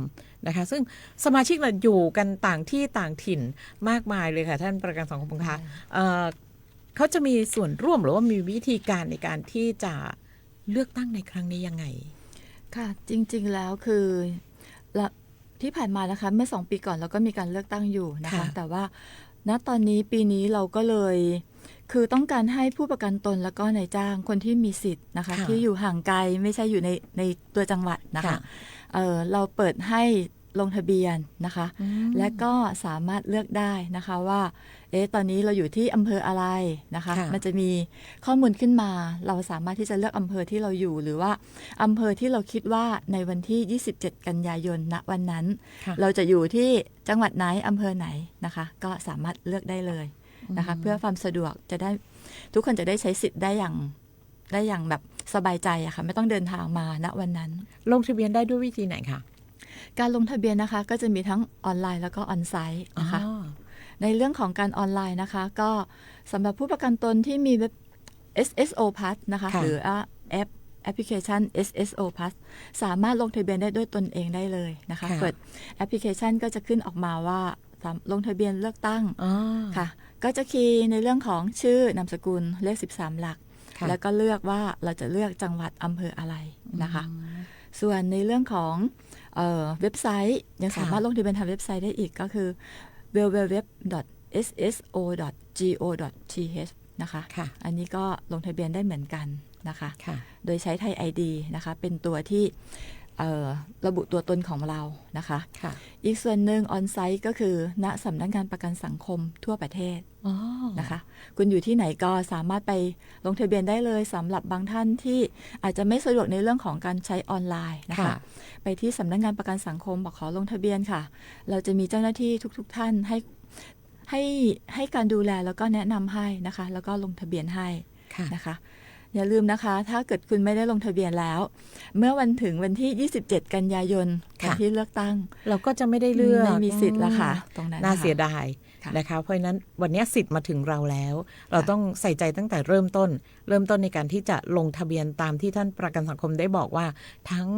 นะคะซึ่งสมาชิกเราอยู่กันต่างที่ต่างถิ่นมากมายเลยค่ะท่านประกันสังคมคะเขาจะมีส่วนร่วมหรือว่ามีวิธีการในการที่จะเลือกตั้งในครั้งนี้ยังไงค่ะจริงๆแล้วคือที่ผ่านมานะคะเมื่อ2 ปีก่อนเราก็มีการเลือกตั้งอยู่นะคะแต่ว่าณตอนนี้ปีนี้เราก็เลยคือต้องการให้ผู้ประกันตนแล้วก็นายจ้างคนที่มีสิทธิ์นะคะที่อยู่ห่างไกลไม่ใช่อยู่ในตัวจังหวัดนะคะเราเปิดให้ลงทะเบียนนะคะและก็สามารถเลือกได้นะคะว่าตอนนี้เราอยู่ที่อำเภออะไรนะคะมันจะมีข้อมูลขึ้นมาเราสามารถที่จะเลือกอำเภอที่เราอยู่หรือว่าอำเภอที่เราคิดว่าในวันที่27 กันยายนณวันนั้นเราจะอยู่ที่จังหวัดไหนอำเภอไหนนะคะก็สามารถเลือกได้เลยนะคะเพื่อความสะดวกจะได้ทุกคนจะได้ใช้สิทธิ์ได้อย่างแบบสบายใจอะค่ะไม่ต้องเดินทางมาณวันนั้นลงทะเบียนได้ด้วยวิธีไหนคะการลงทะเบียนนะคะก็จะมีทั้งออนไลน์แล้วก็ออนไซต์นะคะในเรื่องของการออนไลน์นะคะก็สำหรับผู้ประกันตนที่มีเว็บ SSO Plus นะคะหรือแอปพลิเคชัน SSO Plus สามารถลงทะเบียนได้ด้วยตนเองได้เลยนะคะเปิดแอปพลิเคชันก็จะขึ้นออกมาว่าลงทะเบียนเลือกตั้งค่ะก็จะคีย์ในเรื่องของชื่อนามสกุลเลข13 หลักแล้วก็เลือกว่าเราจะเลือกจังหวัดอำเภออะไรนะคะส่วนในเรื่องของเว็บไซต์ยังสามารถลงทะเบียนทางเว็บไซต์ได้อีกก็คือ www.sso.go.th นะคะอันนี้ก็ลงทะเบียนได้เหมือนกันนะคะโดยใช้ไทย ID นะคะเป็นตัวที่ระบุตัวตนของเรานะคะอีกส่วนหนึ่งออนไซต์ก็คือณสำนักงานประกันสังคมทั่วประเทศนะคะคุณอยู่ที่ไหนก็สามารถไปลงทะเบียนได้เลยสำหรับบางท่านที่อาจจะไม่สะดวกในเรื่องของการใช้ออนไลน์นะคะไปที่สำนักงานประกันสังคมบอกขอลงทะเบียนค่ะเราจะมีเจ้าหน้าที่ทุกท่านให้การดูแลแล้วก็แนะนำให้นะคะแล้วก็ลงทะเบียนให้นะคะอย่าลืมนะคะถ้าเกิดคุณไม่ได้ลงทะเบียนแล้วเมื่อวันถึงวันที่27 กันยายนวันที่เลือกตั้งเราก็จะไม่ได้เลือกไม่มีสิทธิ์แล้วค่ะตรงนั้นน่าเสียดายนะคะเพราะฉะนั้นวันนี้สิทธิ์มาถึงเราแล้วเราต้องใส่ใจตั้งแต่เริ่มต้นในการที่จะลงทะเบียนตามที่ท่านประกันสังคมได้บอกว่าทั้ง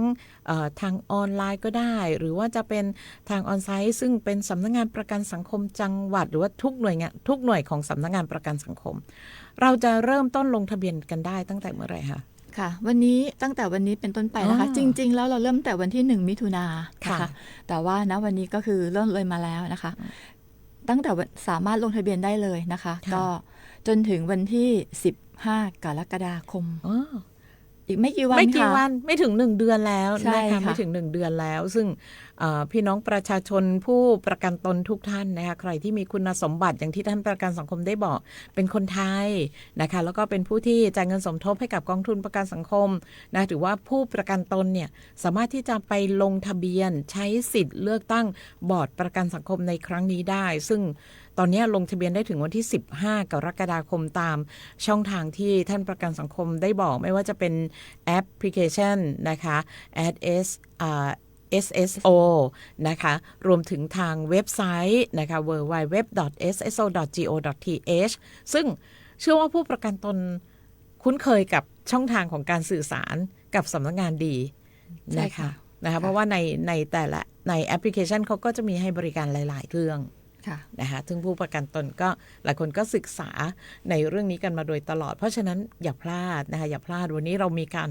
ทางออนไลน์ก็ได้หรือว่าจะเป็นทางออนไซต์ซึ่งเป็นสำนักงานประกันสังคมจังหวัดหรือว่าทุกหน่วยงานทุกหน่วยของสำนักงานประกันสังคมเราจะเริ่มต้นลงทะเบียนกันได้ตั้งแต่เมื่อไหร่คะ ค่ะ วันนี้ตั้งแต่วันนี้เป็นต้นไปนะคะ จริงๆแล้วเราเริ่มแต่วันที่1 มิถุนายนนะคะ แต่ว่าณวันนี้ก็คือเริ่มเลยมาแล้วนะคะ ตั้งแต่สามารถลงทะเบียนได้เลยนะคะ ก็จนถึงวันที่15 กรกฎาคมอีกไม่กี่วันไม่กี่ ค่ะ วันไม่ถึง1 เดือนแล้ว ใช่ นะคะ ค่ะ ไม่ถึง1 เดือนแล้ว ซึ่งพี่น้องประชาชนผู้ประกันตนทุกท่านนะคะใครที่มีคุณสมบัติอย่างที่ท่านประกันสังคมได้บอกเป็นคนไทยนะคะแล้วก็เป็นผู้ที่จ่ายเงินสมทบให้กับกองทุนประกันสังคมนะถือว่าผู้ประกันตนเนี่ยสามารถที่จะไปลงทะเบียนใช้สิทธิ์เลือกตั้งบอร์ดประกันสังคมในครั้งนี้ได้ ซึ่งตอนนี้ลงทะเบียนได้ถึงวันที่15 กรกฎาคมตามช่องทางที่ท่านประกันสังคมได้บอกไม่ว่าจะเป็นแอปพลิเคชันนะคะ SSO นะคะรวมถึงทางเว็บไซต์นะคะ www.sso.go.th ซึ่งเชื่อว่าผู้ประกันตนคุ้นเคยกับช่องทางของการสื่อสารกับสำนักงานดีนะคะเพราะว่าในแต่ละในแอปพลิเคชันเขาก็จะมีให้บริการหลายๆเครื่องนะคะซึ่งผู้ประกันตนก็หลายคนก็ศึกษาในเรื่องนี้กันมาโดยตลอดเพราะฉะนั้นอย่าพลาดนะคะอย่าพลาดวันนี้เรามีการ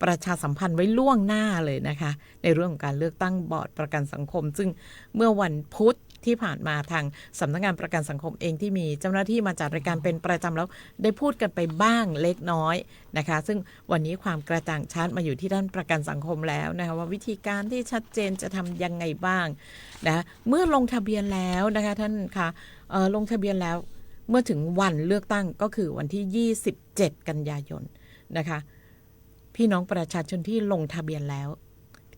ประชาสัมพันธ์ไว้ล่วงหน้าเลยนะคะในเรื่องของการเลือกตั้งบอร์ดประกันสังคมซึ่งเมื่อวันพุธที่ผ่านมาทางสำนักงานประกันสังคมเองที่มีเจ้าหน้าที่มาจัดรายการเป็นประจำแล้วได้พูดกันไปบ้างเล็กน้อยนะคะซึ่งวันนี้ความกระจ่างชัดมาอยู่ที่ด้านประกันสังคมแล้วนะคะว่าวิธีการที่ชัดเจนจะทำยังไงบ้างนะเมื่อลงทะเบียนแล้วนะคะท่านคะลงทะเบียนแล้วเมื่อถึงวันเลือกตั้งก็คือวันที่27 กันยายนนะคะพี่น้องประชาชนที่ลงทะเบียนแล้ว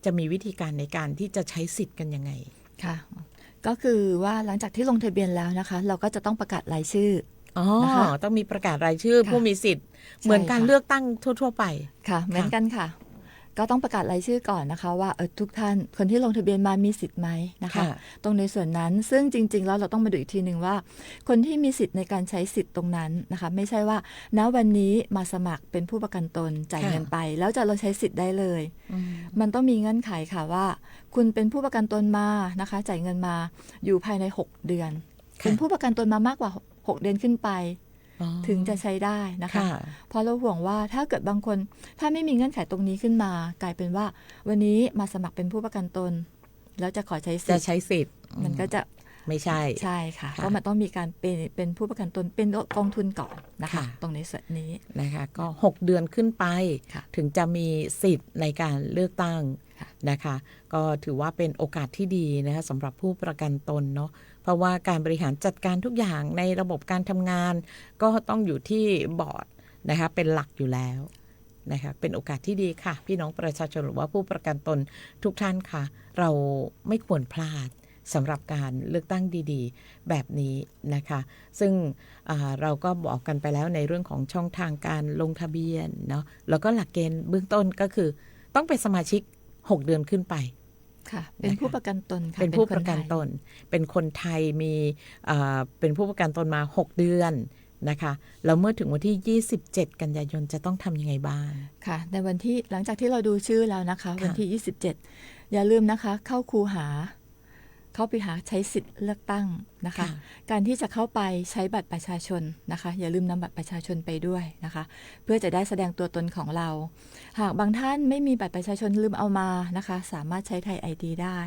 จะมีวิธีการในการที่จะใช้สิทธิ์กันยังไงค่ะก็คือว่าหลังจากที่ลงทะเบียนแล้วนะคะเราก็จะต้องประกาศรายชื่อนะคะต้องมีประกาศรายชื่อผู้มีสิทธิ์เหมือนการเลือกตั้งทั่วๆไปค่ะเหมือนกันค่ะก็ต้องประกาศรายชื่อก่อนนะคะว่าทุกท่านคนที่ลงทะเบียนมามีสิทธิ์ไหมนะคะตรงในส่วนนั้นซึ่งจริงๆแล้วเราต้องมาดูอีกทีนึงว่าคนที่มีสิทธิ์ในการใช้สิทธิ์ตรงนั้นนะคะไม่ใช่ว่าณวันนี้มาสมัครเป็นผู้ประกันตนจ่ายเงินไปแล้วจะเราใช้สิทธิ์ได้เลยมันต้องมีเงื่อนไขค่ะว่าคุณเป็นผู้ประกันตนมานะคะจ่ายเงินมาอยู่ภายใน6 เดือนเป็นผู้ประกันตนมามากกว่า6 เดือนขึ้นไปถึงจะใช้ได้นะคะเพราะเราห่วงว่าถ้าเกิดบางคนถ้าไม่มีเงื่อนไขตรงนี้ขึ้นมากลายเป็นว่าวันนี้มาสมัครเป็นผู้ประกันตนแล้วจะขอใช้สิทธิ์จะใช้สิทธิ์มันก็จะไม่ใช่ใช่ค่ะเพราะมันต้องมีการเป็นผู้ประกันตนเป็นกองทุนก่อนนะคะตรงในส่วนนี้นะคะก็6 เดือนขึ้นไปถึงจะมีสิทธิ์ในการเลือกตั้งนะคะก็ถือว่าเป็นโอกาสที่ดีนะคะสำหรับผู้ประกันตนเนาะเพราะว่าการบริหารจัดการทุกอย่างในระบบการทำงานก็ต้องอยู่ที่บอร์ดนะคะเป็นหลักอยู่แล้วนะคะเป็นโอกาสที่ดีค่ะพี่น้องประชาชนหรือว่าผู้ประกันตนทุกท่านค่ะเราไม่ควรพลาดสำหรับการเลือกตั้งดีๆแบบนี้นะคะซึ่งเราก็บอกกันไปแล้วในเรื่องของช่องทางการลงทะเบียนเนาะแล้วก็หลักเกณฑ์เบื้องต้นก็คือต้องเป็นสมาชิก6 เดือนขึ้นไปค่ะเป็นผู้ประกันตนค่ะเป็นผู้ประกันตนเป็นคนไทยมีเป็นผู้ประกันตนมา6 เดือนนะคะแล้วเมื่อถึงวันที่27 กันยายนจะต้องทำยังไงบ้างค่ะในวันที่หลังจากที่เราดูชื่อแล้วนะคะวันที่27อย่าลืมนะคะเข้าคูหาเข้าไปหาใช้สิทธิ์เลือกตั้งนะคะการที่จะเข้าไปใช้บัตรประชาชนนะคะอย่าลืมนำบัตรประชาชนไปด้วยนะคะเพื่อจะได้แสดงตัวตนของเราหากบางท่านไม่มีบัตรประชาชนลืมเอามานะคะสามารถใช้ไทย ID ได้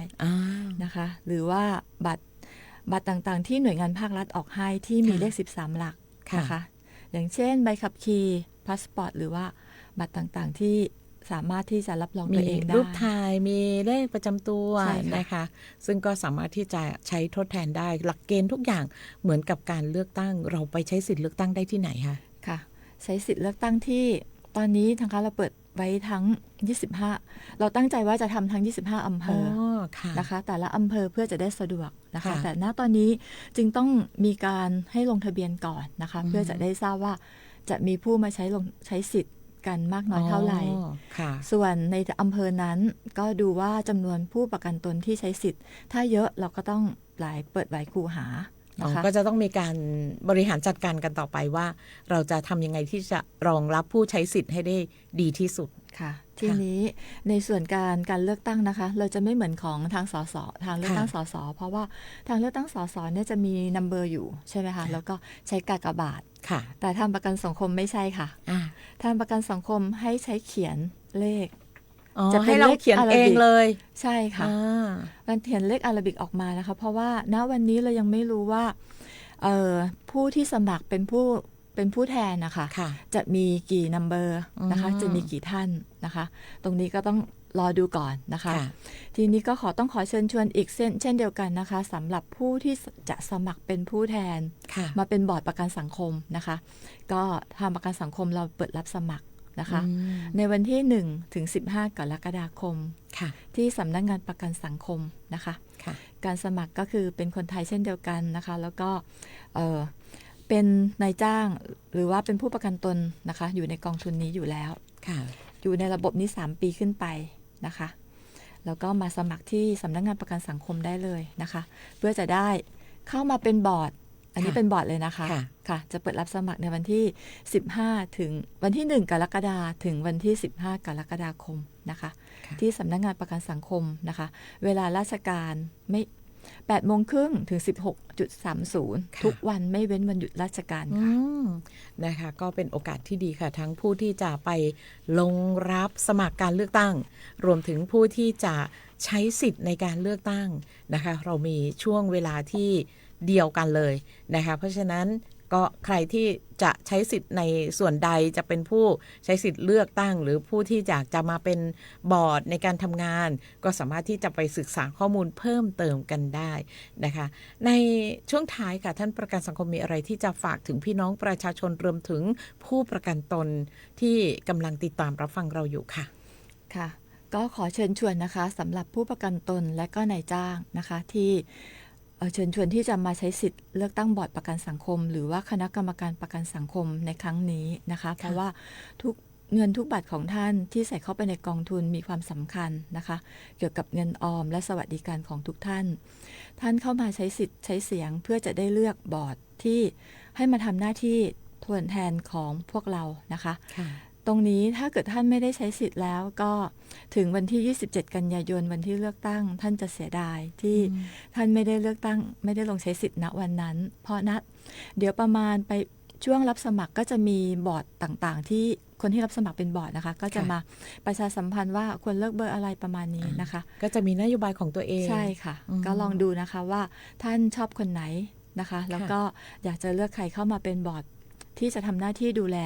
นะคะหรือว่าบัตรต่างๆที่หน่วยงานภาครัฐออกให้ที่มีเลข13 หลักนะคะอย่างเช่นใบขับขี่พาสปอร์ตหรือว่าบัตรต่างๆที่สามารถที่จะรับรองตัวเองได้มีรูปถ่ายมีเลขประจำตัวนะคะซึ่งก็สามารถที่จะใช้ทดแทนได้หลักเกณฑ์ทุกอย่างเหมือนกับการเลือกตั้งเราไปใช้สิทธิ์เลือกตั้งได้ที่ไหนคะค่ะใช้สิทธิ์เลือกตั้งที่ตอนนี้ทางเราเปิดไว้ทั้ง25เราตั้งใจว่าจะทำทั้ง25 อำเภอนะคะแต่ละอำเภอเพื่อจะได้สะดวกนะคะแต่ณตอนนี้จึงต้องมีการให้ลงทะเบียนก่อนนะคะเพื่อจะได้ทราบว่าจะมีผู้มาใช้สิทธิ์กันมากน้อยเท่าไหร่ส่วนในอำเภอนั้นก็ดูว่าจำนวนผู้ประกันตนที่ใช้สิทธิ์ถ้าเยอะเราก็ต้องเปิดหลายคูหา นะคะ ก็จะต้องมีการบริหารจัดการกันต่อไปว่า เราจะทำยังไงที่จะรองรับผู้ใช้สิทธิ์ให้ได้ดีที่สุดค่ะทีนี้ในส่วนการเลือกตั้งนะคะ เราจะไม่เหมือนของทางสสทางเลือกตั้งสสเพราะว่าทางเลือกตั้งสสเนี่ยจะมีนัมเบอร์อยู่ใช่ไหมคะแล้วก็ใช้กากบาทแต่ทางประกันสังคมไม่ใช่ค่ะทางประกันสังคมให้ใช้เขียนเลขจะให้เราเขียนเองเลยใช่ค่ะมันเขียนเลขอาราบิกออกมานะคะเพราะว่าณวันนี้เรายังไม่รู้ว่าผู้ที่สมัครเป็นผู้แทนนะคะจะมีกี่นัมเบอร์นะคะจะมีกี่ท่านนะคะตรงนี้ก็ต้องรอดูก่อนนะคะทีนี้ก็ต้องขอเชิญชวนอีกเช่นเดียวกันนะคะสำหรับผู้ที่จะสมัครเป็นผู้แทนมาเป็นบอร์ดประกันสังคมนะคะก็ทางประกันสังคมเราเปิดรับสมัครนะคะในวันที่1ถึง15 กรกฎาคมที่สำนักงานประกันสังคมนะคะการสมัครก็คือเป็นคนไทยเช่นเดียวกันนะคะแล้วก็เป็นนายจ้างหรือว่าเป็นผู้ประกันตนนะคะอยู่ในกองทุนนี้อยู่แล้วอยู่ในระบบนี้3 ปีขึ้นไปนะคะแล้วก็มาสมัครที่สำนักงานประกันสังคมได้เลยนะคะเพื่อจะได้เข้ามาเป็นบอร์ดอันนี้เป็นบอร์ดเลยนะคะค่ะจะเปิดรับสมัครในวันที่15ถึงวันที่1 กรกฎาคมถึงวันที่15 กรกฎาคมนะคะที่สำนักงานประกันสังคมนะคะเวลาราชการไม่8:30 ถึง 16:30 ทุกวันไม่เว้นวันหยุดราชการค่ะนะคะก็เป็นโอกาสที่ดีค่ะทั้งผู้ที่จะไปลงรับสมัครการเลือกตั้งรวมถึงผู้ที่จะใช้สิทธิ์ในการเลือกตั้งนะคะเรามีช่วงเวลาที่เดียวกันเลยนะคะเพราะฉะนั้นก็ใครที่จะใช้สิทธิ์ในส่วนใดจะเป็นผู้ใช้สิทธิ์เลือกตั้งหรือผู้ที่อยากจะมาเป็นบอร์ดในการทำงานก็สามารถที่จะไปศึกษาข้อมูลเพิ่มเติมกันได้นะคะในช่วงท้ายค่ะท่านประกันสังคมมีอะไรที่จะฝากถึงพี่น้องประชาชนรวมถึงผู้ประกันตนที่กำลังติดตามรับฟังเราอยู่ค่ะค่ะก็ขอเชิญชวนนะคะสำหรับผู้ประกันตนและก็นายจ้างนะคะที่เชิญชวนที่จะมาใช้สิทธิ์เลือกตั้งบอร์ดประกันสังคมหรือว่าคณะกรรมการประกันสังคมในครั้งนี้นะคะเพราะว่าทุกเงินทุกบาทของท่านที่ใส่เข้าไปในกองทุนมีความสำคัญนะคะเกี่ยวกับเงินออมและสวัสดิการของทุกท่านท่านเข้ามาใช้สิทธิ์ใช้เสียงเพื่อจะได้เลือกบอร์ดที่ให้มาทำหน้าที่ทวนแทนของพวกเรานะคะตรงนี้ถ้าเกิดท่านไม่ได้ใช้สิทธิ์แล้วก็ถึงวันที่27 กันยายนวันที่เลือกตั้งท่านจะเสียดายที่ท่านไม่ได้เลือกตั้งไม่ได้ลงใช้สิทธิ์ณวันนั้นเพราะเดี๋ยวประมาณไปช่วงรับสมัครก็จะมีบอร์ดต่างๆที่คนที่รับสมัครเป็นบอร์ดนะคะก็จะมาประชาสัมพันธ์ว่าควรเลือกเบอร์อะไรประมาณนี้นะคะก็จะมีนโยบายของตัวเองใช่ค่ะก็ลองดูนะคะว่าท่านชอบคนไหนนะคะแล้วก็อยากจะเลือกใครเข้ามาเป็นบอร์ดที่จะทำหน้าที่ดูแล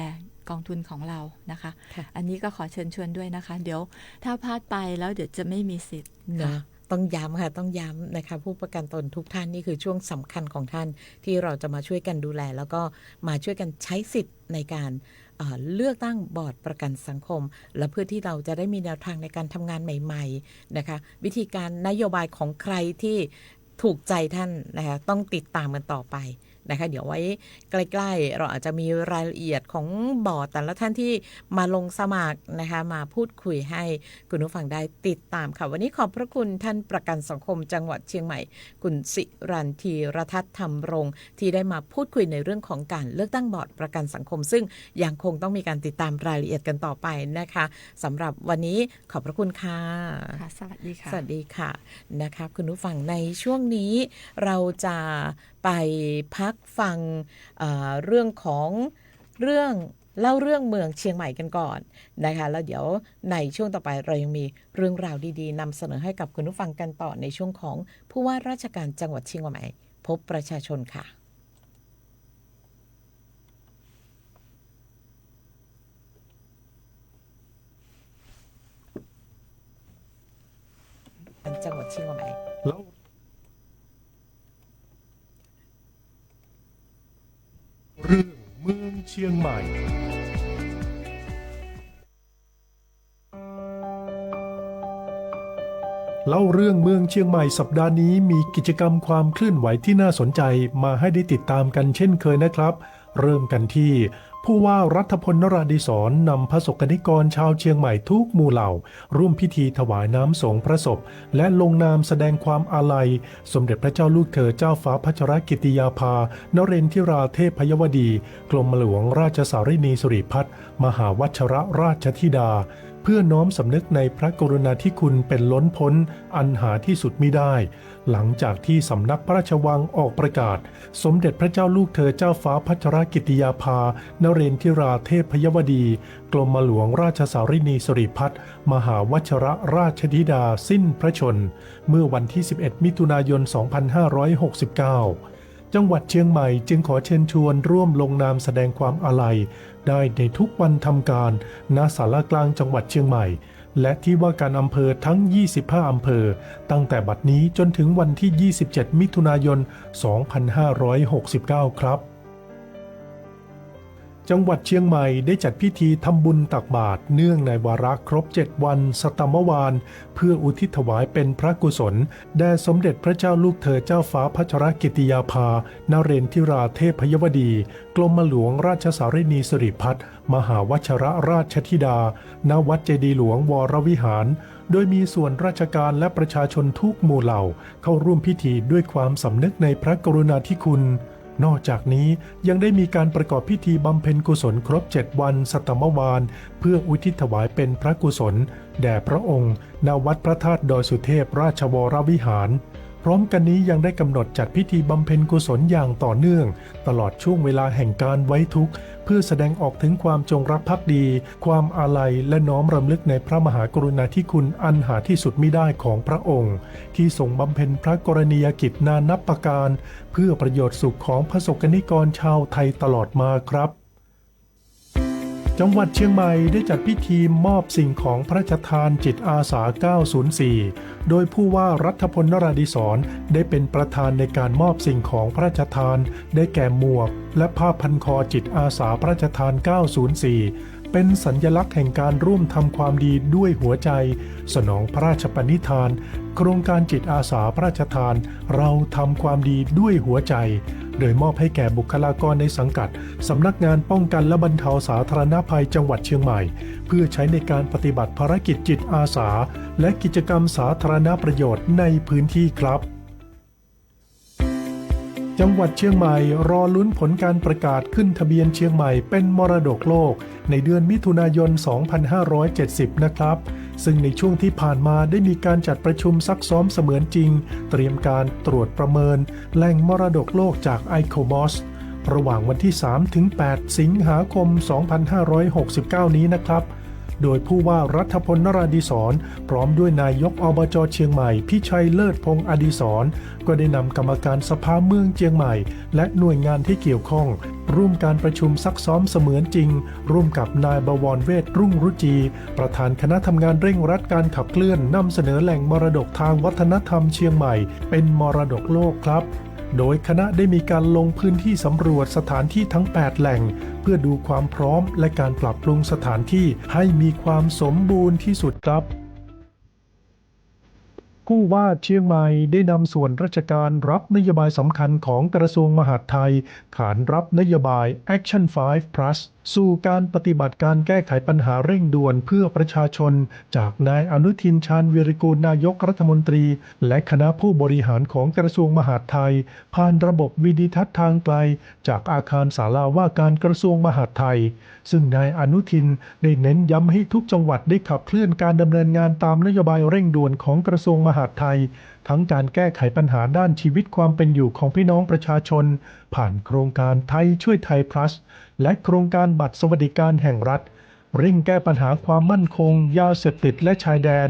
กองทุนของเรานะคะอันนี้ก็ขอเชิญชวนด้วยนะคะเดี๋ยวถ้าพลาดไปแล้วเดี๋ยวจะไม่มีสิทธิ์นะต้องย้ำค่ะต้องย้ำนะคะผู้ประกันตนทุกท่านนี่คือช่วงสำคัญของท่านที่เราจะมาช่วยกันดูแลแล้วก็มาช่วยกันใช้สิทธิ์ในการเลือกตั้งบอร์ดประกันสังคมและเพื่อที่เราจะได้มีแนวทางในการทำงานใหม่ๆนะคะวิธีการนโยบายของใครที่ถูกใจท่านนะคะต้องติดตามกันต่อไปนะคะเดี๋ยวไว้ใกล้ๆเราอาจจะมีรายละเอียดของบอร์ดแต่ละท่านที่มาลงสมัครนะคะมาพูดคุยให้คุณผู้ฟังได้ติดตามค่ะวันนี้ขอบพระคุณท่านประกันสังคมจังหวัดเชียงใหม่คุณสิรันทีรทัศน์ธรรมรงค์ที่ได้มาพูดคุยในเรื่องของการเลือกตั้งบอร์ดประกันสังคมซึ่งยังคงต้องมีการติดตามรายละเอียดกันต่อไปนะคะสำหรับวันนี้ขอบพระคุณค่ะสวัสดีค่ะสวัสดีค่ะนะคะคุณผู้ฟังในช่วงนี้เราจะไปพักฟังเรื่องของเรื่องเมืองเชียงใหม่กันก่อนนะคะแล้วเดี๋ยวในช่วงต่อไปเรายังมีเรื่องราวดีๆนำเสนอให้กับคุณผู้ฟังกันต่อในช่วงของผู้ว่าราชการจังหวัดเชียงใหม่พบประชาชนค่ะจังหวัดเชียงใหม่เรื่องเมืองเชียงใหม่เล่าเรื่องเมืองเชียงใหม่สัปดาห์นี้มีกิจกรรมความเคลื่อนไหวที่น่าสนใจมาให้ได้ติดตามกันเช่นเคยนะครับเริ่มกันที่ ผู้ว่ารัฐพลนราธิศรนำพระสกนิกรชาวเชียงใหม่ทุกหมู่เหล่าร่วมพิธีถวายน้ำสงฆ์พระศพและลงนามแสดงความอาลัยสมเด็จพระเจ้าลูกเธอเจ้าฟ้าพัชรกิติยาภานเรนทิราเทพยวดีกรมหลวงราชสารินีสิริพัฒน์มหาวัชรราชธิดาเพื่อน้อมสำนึกในพระกรุณาธิคุณเป็นล้นพ้นอันหาที่สุดมิได้หลังจากที่สำนักพระราชวังออกประกาศสมเด็จพระเจ้าลูกเธอเจ้าฟ้าพัชรกิติยาภานเรนทิราเทพยวดีกรมหลวงราชสารินีสิริพัฒน์มหาวัชรราชธิดาสิ้นพระชนเมื่อวันที่ 11 มิถุนายน 2569 จังหวัดเชียงใหม่จึงขอเชิญชวนร่วมลงนามแสดงความอาลัยได้ในทุกวันทำการณศาลากลางจังหวัดเชียงใหม่และที่ว่าการอำเภอทั้ง 25 อำเภอตั้งแต่บัดนี้จนถึงวันที่ 27 มิถุนายน 2569 ครับจังหวัดเชียงใหม่ได้จัดพิธีทำบุญตักบาตรเนื่องในวาระครบ 7 วันสตมวานเพื่ออุทิศถวายเป็นพระกุศลแด่สมเด็จพระเจ้าลูกเธอเจ้าฟ้าพัชรกิติยาภานเรนทิราเทพยวดีกรมหลวงราชสารินีสิริพัฒน์มหาวัชรราชธิดาณวัดเจดีย์หลวงวรวิหารโดยมีส่วนราชการและประชาชนทุกหมู่เหล่าเข้าร่วมพิธีด้วยความสำนึกในพระกรุณาธิคุณนอกจากนี้ยังได้มีการประกอบพิธีบำเพ็ญกุศลครบ 7 วันสตมวานเพื่ออุทิศถวายเป็นพระกุศลแด่พระองค์ณวัดพระธาตุดอยสุเทพราชวรวิหารพร้อมกันนี้ยังได้กำหนดจัดพิธีบำเพ็ญกุศลอย่างต่อเนื่องตลอดช่วงเวลาแห่งการไว้ทุกข์เพื่อแสดงออกถึงความจงรักภักดีความอาลัยและน้อมรำลึกในพระมหากรุณาธิคุณอันหาที่สุดมิได้ของพระองค์ที่ทรงบำเพ็ญพระกรณียกิจนานับประการเพื่อประโยชน์สุขของพระสกนิกรชาวไทยตลอดมาครับจังหวัดเชียงใหม่ได้จัดพิธีมอบสิ่งของพระราชทานจิตอาสา 904 โดยผู้ว่ารัฐพลนราธิศรได้เป็นประธานในการมอบสิ่งของพระราชทานได้แก่หมวกและผ้าพันคอจิตอาสาพระราชทาน 904 เป็นสัญลักษณ์แห่งการร่วมทำความดีด้วยหัวใจสนองพระราชปณิธานโครงการจิตอาสาพระราชทานเราทำความดีด้วยหัวใจโดยมอบให้แก่บุคลากรในสังกัดสำนักงานป้องกันและบรรเทาสาธารณภัยจังหวัดเชียงใหม่เพื่อใช้ในการปฏิบัติภารกิจจิตอาสาและกิจกรรมสาธารณประโยชน์ในพื้นที่ครับจังหวัดเชียงใหม่รอลุ้นผลการประกาศขึ้นทะเบียนเชียงใหม่เป็นมรดกโลกในเดือนมิถุนายน 2570 นะครับซึ่งในช่วงที่ผ่านมาได้มีการจัดประชุมซักซ้อมเสมือนจริงเตรียมการตรวจประเมินแหล่งมรดกโลกจาก ICOMOS ระหว่างวันที่ 3-8 สิงหาคม 2569 นี้นะครับโดยผู้ว่ารัฐพลนราธิศรพร้อมด้วยนายกอบจเชียงใหม่พิชัยเลิศพงษ์อดิศรก็ได้นำกรรมการสภาเมืองเชียงใหม่และหน่วยงานที่เกี่ยวข้องร่วมการประชุมซักซ้อมเสมือนจริงร่วมกับนายบวรเวชรุ่งรุจีประธานคณะทำงานเร่งรัดการขับเคลื่อนนำเสนอแหล่งมรดกทางวัฒนธรรมเชียงใหม่เป็นมรดกโลกครับโดยคณะได้มีการลงพื้นที่สำรวจสถานที่ทั้ง 8 แหล่งเพื่อดูความพร้อมและการปรับปรุงสถานที่ให้มีความสมบูรณ์ที่สุดครับผู้ว่าเชียงใหม่ได้นำส่วนราชการรับนโยบายสำคัญของกระทรวงมหาดไทยขานรับนโยบาย Action 5 Plus สู่การปฏิบัติการแก้ไขปัญหาเร่งด่วนเพื่อประชาชนจากนายอนุทินชาญวีรกูลนายกรัฐมนตรีและคณะผู้บริหารของกระทรวงมหาดไทยผ่านระบบวิดิทัศน์ทางไกลจากอาคารศาลาว่าการกระทรวงมหาดไทยซึ่งนายอนุทินได้เน้นย้ำให้ทุกจังหวัดได้ขับเคลื่อนการดำเนินงานตามนโยบายเร่งด่วนของกระทรวงมหาดไทยทั้งการแก้ไขปัญหาด้านชีวิตความเป็นอยู่ของพี่น้องประชาชนผ่านโครงการไทยช่วยไทย plus และโครงการบัตรสวัสดิการแห่งรัฐเร่งแก้ปัญหาความมั่นคงยาเสพติดและชายแดน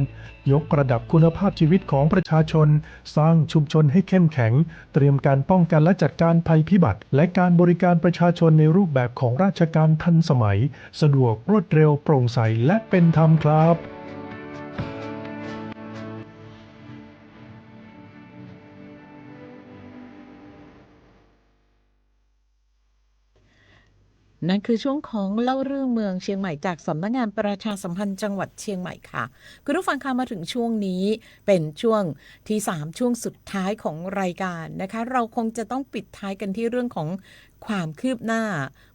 ยกระดับคุณภาพชีวิตของประชาชนสร้างชุมชนให้เข้มแข็งเตรียมการป้องกันและจัดการภัยพิบัติและการบริการประชาชนในรูปแบบของราชการทันสมัยสะดวกรวดเร็วโปร่งใสและเป็นธรรมครับ นั่นคือช่วงของเล่าเรื่องเมืองเชียงใหม่จากสำนักงานประชาสัมพันธ์จังหวัดเชียงใหม่ค่ะคุณผู้ฟังคะมาถึงช่วงนี้เป็นช่วงที่3ช่วงสุดท้ายของรายการนะคะเราคงจะต้องปิดท้ายกันที่เรื่องของ ความคืบหน้า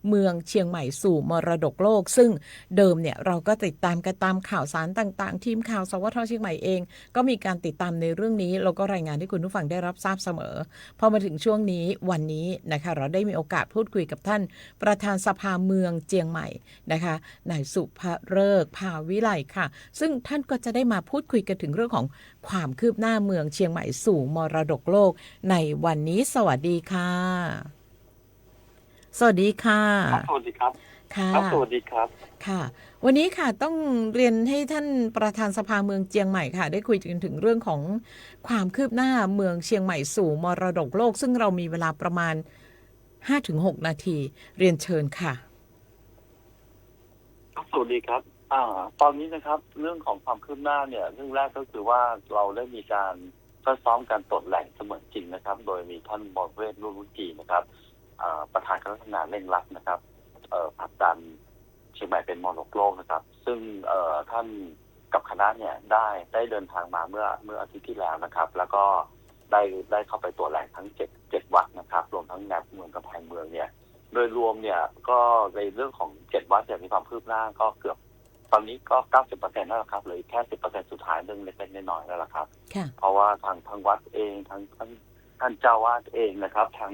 เมืองเชียงใหม่สู่มรดกโลกซึ่งเดิมเนี่ยเราก็ติดตามกันตามข่าวสารต่างๆทีมข่าวสวทเชียงใหม่เองก็มีการติดตามในเรื่องนี้แล้วก็รายงานให้คุณผู้ฟังได้รับทราบเสมอพอมาถึงช่วงนี้วันนี้นะคะเราได้มีโอกาสพูดคุยกับท่านประธานสภาเมืองเชียงใหม่นะคะนายสุภฤกษ์ภาวิไลค่ะซึ่งท่านก็จะได้มาพูดคุยกันถึงเรื่องของความคืบหน้าเมืองเชียงใหม่สู่มรดกโลกในวันนี้สวัสดีค่ะสวัสดีค่ะสวัสดีครับ ค่ะ สวัสดีครับค่ะวันนี้ค่ะต้องเรียนให้ท่านประธานสภาเมืองเชียงใหม่ค่ะได้คุยกันถึงเรื่องของความคืบหน้าเมืองเชียงใหม่สู่มรดกโลกซึ่งเรามีเวลาประมาณ 5-6 นาทีเรียนเชิญค่ะสวัสดีครับตอนนี้นะครับเรื่องของความคืบหน้าเนี่ยเรื่องแรกก็คือว่าเราได้มีการซ้อมการตรวจแหล่งเสมือนจริงนะครับโดยมีท่านบรเวศรุ่นจีนะครับประธานคณะทำงานเร่งรัดนะครับผลักดันเชียงใหม่เป็นมรดกโลกนะครับซึ่งท่านกับคณะเนี่ยได้เดินทางมาเมื่ออาทิตย์ที่แล้วนะครับแล้วก็ได้เข้าไปตรวจแหล่งทั้ง7วัดนะครับรวมทั้งแนวเมืองกำแพงเมืองเนี่ยโดยรวมเนี่ยก็ในเรื่องของ7วัดเนี่ยมีความคืบหน้าก็เกือบตอนนี้ก็ 90% แล้วครับเหลือแค่ 10% สุดท้ายเรื่องเล็กๆน้อยๆแล้วล่ะครับเพราะว่าทางวัดเองท่านเจ้าวาดเองนะครับทา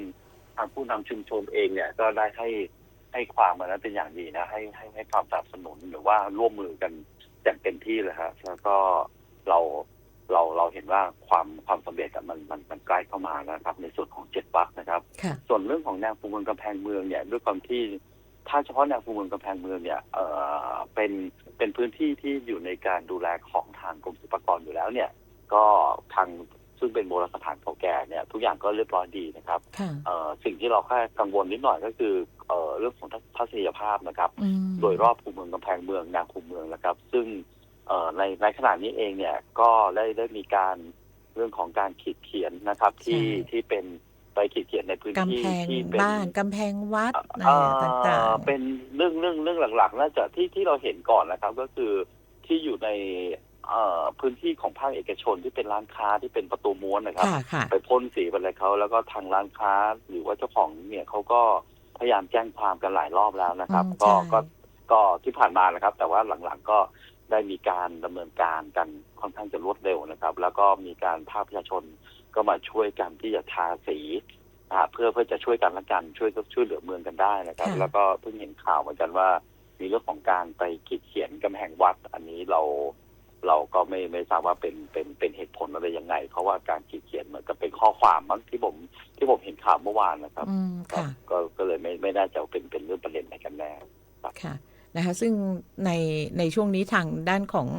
งผู้นำชุมชนเองเนี่ยก็ได้ให้ความมันนั้นเป็นอย่างดีนะให้ความสนับสนุนหรือว่าร่วมมือกันอย่างเต็มที่เลยครับแล้วก็เราเห็นว่าความสำเร็จมันใกล้เข้ามานะครับในส่วนของ7วัดนะครับส่วนเรื่องของแนวคูเมืองกำแพงเมืองเนี่ยด้วยความที่ถ้าเฉพาะแนวคูเมืองกำแพงเมืองเนี่ยเป็นพื้นที่ที่อยู่ในการดูแลของทางกรมศิลปากรอยู่แล้วเนี่ยก็ทางซึ่งเป็นโบราณสถานเก่าแก่เนี่ยทุกอย่างก็เรียบร้อยดีนะครับสิ่งที่เราแค่กังวลนิดหน่อยก็คือเรื่องของทัศนียภาพนะครับโดยรอบคูเมืองกำแพงเมืองแนวคูเมืองนะครับซึ่งในขณะนี้เองเนี่ยก็ได้มีการเรื่องของการขีดเขียนนะครับที่เป็นไปขีดเขียนในพื้นที่ที่เป็นบ้านกำแพงวัดต่างๆเป็นเรื่องหลักๆน่าจะที่เราเห็นก่อนนะครับก็คือที่อยู่ในพื้นที่ของภาคเอกชนที่เป็นร้านค้าที่เป็นประตูม้วนนะครับไปพ่นสีอะไรเขาแล้วก็ทางร้านค้าหรือว่าเจ้าของเนี่ยเขาก็พยายามแจ้งความกันหลายรอบแล้วนะครับก็ที่ผ่านมานะครับแต่ว่าหลังๆก็ได้มีการดำเนินการกันค่อนข้างจะรวดเร็วนะครับแล้วก็มีการภาคประชาชนก็มาช่วยกันที่จะทาสีเพื่อจะช่วยกันละกันช่วยเหลือเมืองกันได้นะครับแล้วก็เพิ่งเห็นข่าวเหมือนกันว่ามีเรื่องของการไปขีดเขียนกำแพงวัดอันนี้เราก็ไม่ทราบว่าเป็นเหตุผลอะไรยังไงเพราะว่าการขีดเขียนเหมือนกับเป็นข้อความมั้งที่ผมเห็นข่าวเมื่อวานนะครับก็เลยไม่น่าจะเป็นเรื่องประเด็นอะไรกันแน่ค่ะนะคะซึ่งในช่วงนี้ทางด้านของ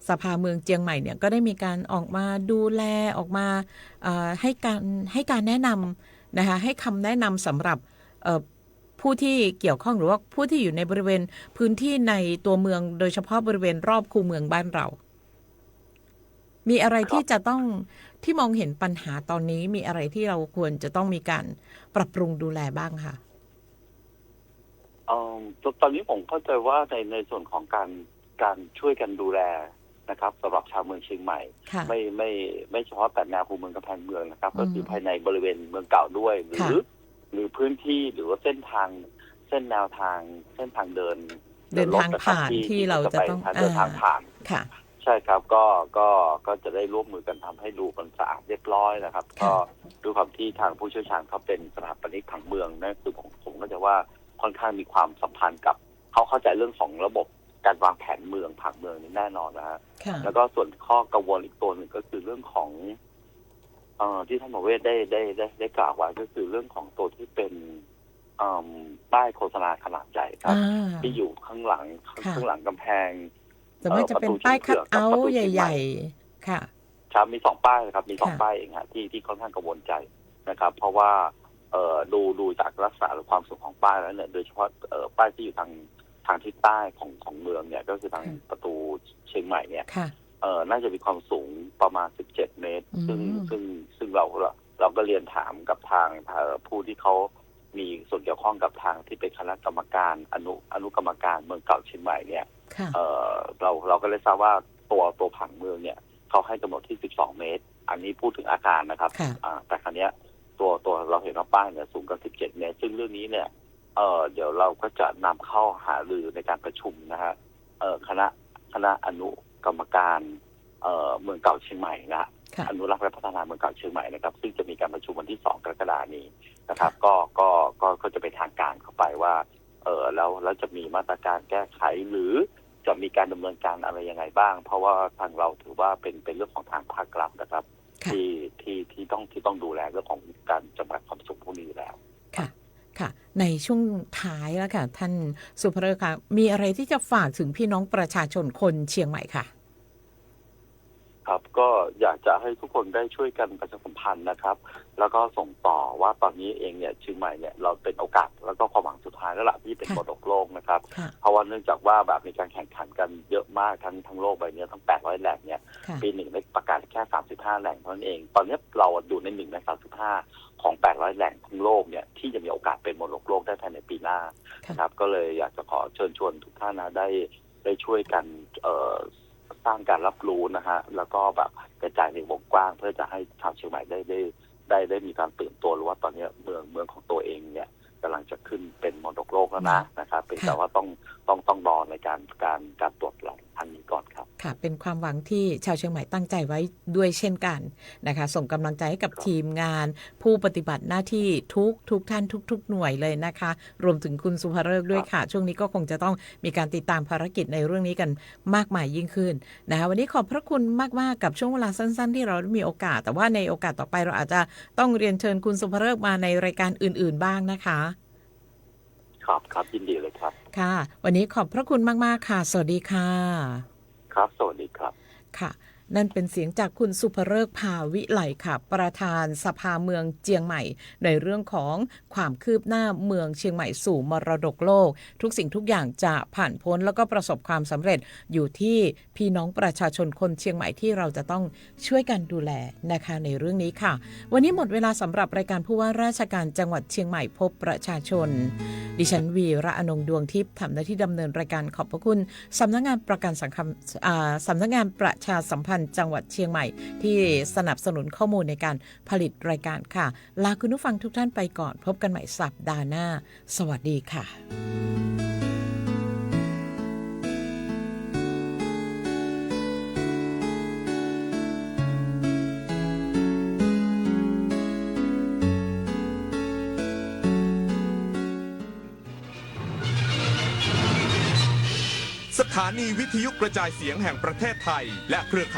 สภาเมืองเชียงใหม่เนี่ยก็ได้มีการออกมาดูแลออกมาให้การแนะนำนะคะให้คำแนะนำสำหรับผู้ที่เกี่ยวข้องหรือว่าผู้ที่อยู่ในบริเวณพื้นที่ในตัวเมืองโดยเฉพาะบริเวณรอบคูเมืองบ้านเรามีอะไรที่จะต้องที่มองเห็นปัญหาตอนนี้มีอะไรที่เราควรจะต้องมีการปรับปรุงดูแลบ้างค่ะตอนนี้ผมเข้าใจว่าในส่วนของการช่วยกันดูแลนะครับสำหรับชาวเมืองเชียงใหม่ไม่เฉพาะแต่แนวคูเมืองกำแพงเมืองนะครับก็คือภายในบริเวณเมืองเก่าด้วยหรือพื้นที่หรือว่าเส้นแนวทางเส้นทางเดินทางผ่านที่เราจะต้องเดินทางผ่านใช่ครับก็จะได้ร่วมมือกันทำให้ดูมันสะอาดเรียบร้อยนะครับก็ด้วยความที่ทางผู้เชี่ยวชาญเขาเป็นสถาปนิกผังเมืองนั่นคือผมก็จะว่าค่อนข้างมีความสัมพันธ์กับเขาเข้าใจเรื่องของระบบการวางแผนเมืองผังเมืองนี่แน่นอนนะฮะแล้วก็ส่วนข้อกังวลอีกตัวหนึ่งก็คือเรื่องของที่ท่านหมอเวชได้กล่าวไว้ก็คือเรื่องของตัวที่เป็นป้ายโฆษณาขนาดใหญ่ครับที่อยู่ข้างหลังกำแพงแต่ไม่จะเป็นป้ายคัทเอาท์ใหญ่ๆค่ะครับมี2ป้ายครับมี2ป้ายเองฮะที่ค่อนข้างกังวลใจนะครับเพราะว่าดูจากลักษณะหรือความสูงของป้ายแล้วเนี่ยโดยเฉพาะป้ายที่อยู่ทางทิศใต้ของเมืองเนี่ยก็คือทางประตูเชียงใหม่เนี่ยน่าจะมีความสูงประมาณ17 เมตรซึ่งเราก็เรียนถามกับทางผู้ที่เขามีส่วนเกี่ยวข้องกับทางที่เป็นคณะกรรมการอนุกรรมการเมืองเก่าเชียงใหม่เนี่ยเราก็เลยทราบว่าตัวผังเมืองเนี่ยเขาให้กำหนดที่12 เมตรอันนี้พูดถึงอาคารนะครับแต่ครั้งนี้ ตัวเราเห็นว่าป้ายเนี่ยสูงกว่า17 เมตรซึ่งเรื่องนี้เนี่ยเดี๋ยวเราก็จะนำเข้าหารือในการประชุมนะฮะคณะอนุกรรมการเมืองเก่าเชียงใหม่นะอนุรักษ์และพัฒนาเมืองเก่าเชียงใหม่นะครับซึ่งจะมีการประชุมวันที่2 กรกฎาคมนี้นะครับก็จะเป็นทางการเข้าไปว่าแล้วจะมีมาตรการแก้ไขหรือจะมีการดำเนินการอะไรยังไงบ้างเพราะว่าทางเราถือว่าเป็นเรื่องของทางภาครัฐนะครับที่ต้องดูแลเรื่องของการจำกัดความสูงพวกนี้อยู่แล้วค่ะในช่วงท้ายแล้วค่ะท่านสุภฤกษ์ค่ะมีอะไรที่จะฝากถึงพี่น้องประชาชนคนเชียงใหม่ค่ะครับก็อยากจะให้ทุกคนได้ช่วยกันประชาสัมพันธ์นะครับแล้วก็ส่งต่อว่าตอนนี้เองเนี่ยเชียงใหม่เนี่ยเราเป็นโอกาสแล้วก็ความหวังสุดท้ายแล้วล่ะที่เป็นมรดกโลกนะครับเพราะว่าเนื่องจากว่าแบบมีการแข่งขันกันเยอะมากทั้งโลกใบนี้ทั้ง800 แหล่งเนี่ยปีหนึ่งได้ประกาศแค่35 แหล่งเท่านั้นเองตอนนี้เราอยู่ใน1 ใน 35ของ800 แหล่งทั้งโลกเนี่ยที่จะมีโอกาสเป็นมรดกโลกได้ภายในปีหน้านะครับก็เลยอยากจะขอเชิญชวนทุกท่านนะได้ช่วยกันสร้างการรับรู้นะฮะแล้วก็แบบกระจายในวงกว้างเพื่อจะให้ชาวเชียงใหม่ได้มีการตื่นตัวรู้ว่าตอนนี้เมืองของตัวเองเนี่ยกำลังจะขึ้นเป็นมรดกโลกแล้วนะครับเป็นแต่ว่าต้องรอในการตรวจหลังอันนี้ก่อนครับค่ะเป็นความหวังที่ชาวเชียงใหม่ตั้งใจไว้ด้วยเช่นกันนะคะส่งกำลังใจให้กับทีมงานผู้ปฏิบัติหน้าที่ทุกท่านทุกหน่วยเลยนะคะรวมถึงคุณสุภฤกษ์ด้วยค่ะช่วงนี้ก็คงจะต้องมีการติดตามภารกิจในเรื่องนี้กันมากมายยิ่งขึ้นนะคะวันนี้ขอบพระคุณมากๆกับช่วงเวลาสั้นๆที่เราได้มีโอกาสแต่ว่าในโอกาสต่อไปเราอาจจะต้องเรียนเชิญคุณสุภฤกษ์มาในรายการอื่นๆบ้างนะคะครับยินดีเลยครับค่ะวันนี้ขอบพระคุณมากๆค่ะสวัสดีค่ะครับสวัสดีครับค่ะนั่นเป็นเสียงจากคุณสุภฤกษ์ ภาวิไลค่ะประธานสภาเมืองเจียงใหม่ในเรื่องของความคืบหน้าเมืองเชียงใหม่สู่มรดกโลกทุกสิ่งทุกอย่างจะผ่านพ้นแล้วก็ประสบความสำเร็จอยู่ที่พี่น้องประชาชนคนเชียงใหม่ที่เราจะต้องช่วยกันดูแลนะคะในเรื่องนี้ค่ะวันนี้หมดเวลาสำหรับรายการผู้ว่าราชการจังหวัดเชียงใหม่พบประชาชนดิฉันวีระอนงค์ดวงทิพย์ทำหน้าที่ดำเนินรายการขอบพระคุณสำนักงานประชาสัมพันธ์จังหวัดเชียงใหม่ที่สนับสนุนข้อมูลในการผลิตรายการค่ะลาคุณผู้ฟังทุกท่านไปก่อนพบกันใหม่สัปดาห์หน้าสวัสดีค่ะสถานีวิทยุกระจายเสียงแห่งประเทศไทยและเครือข่าย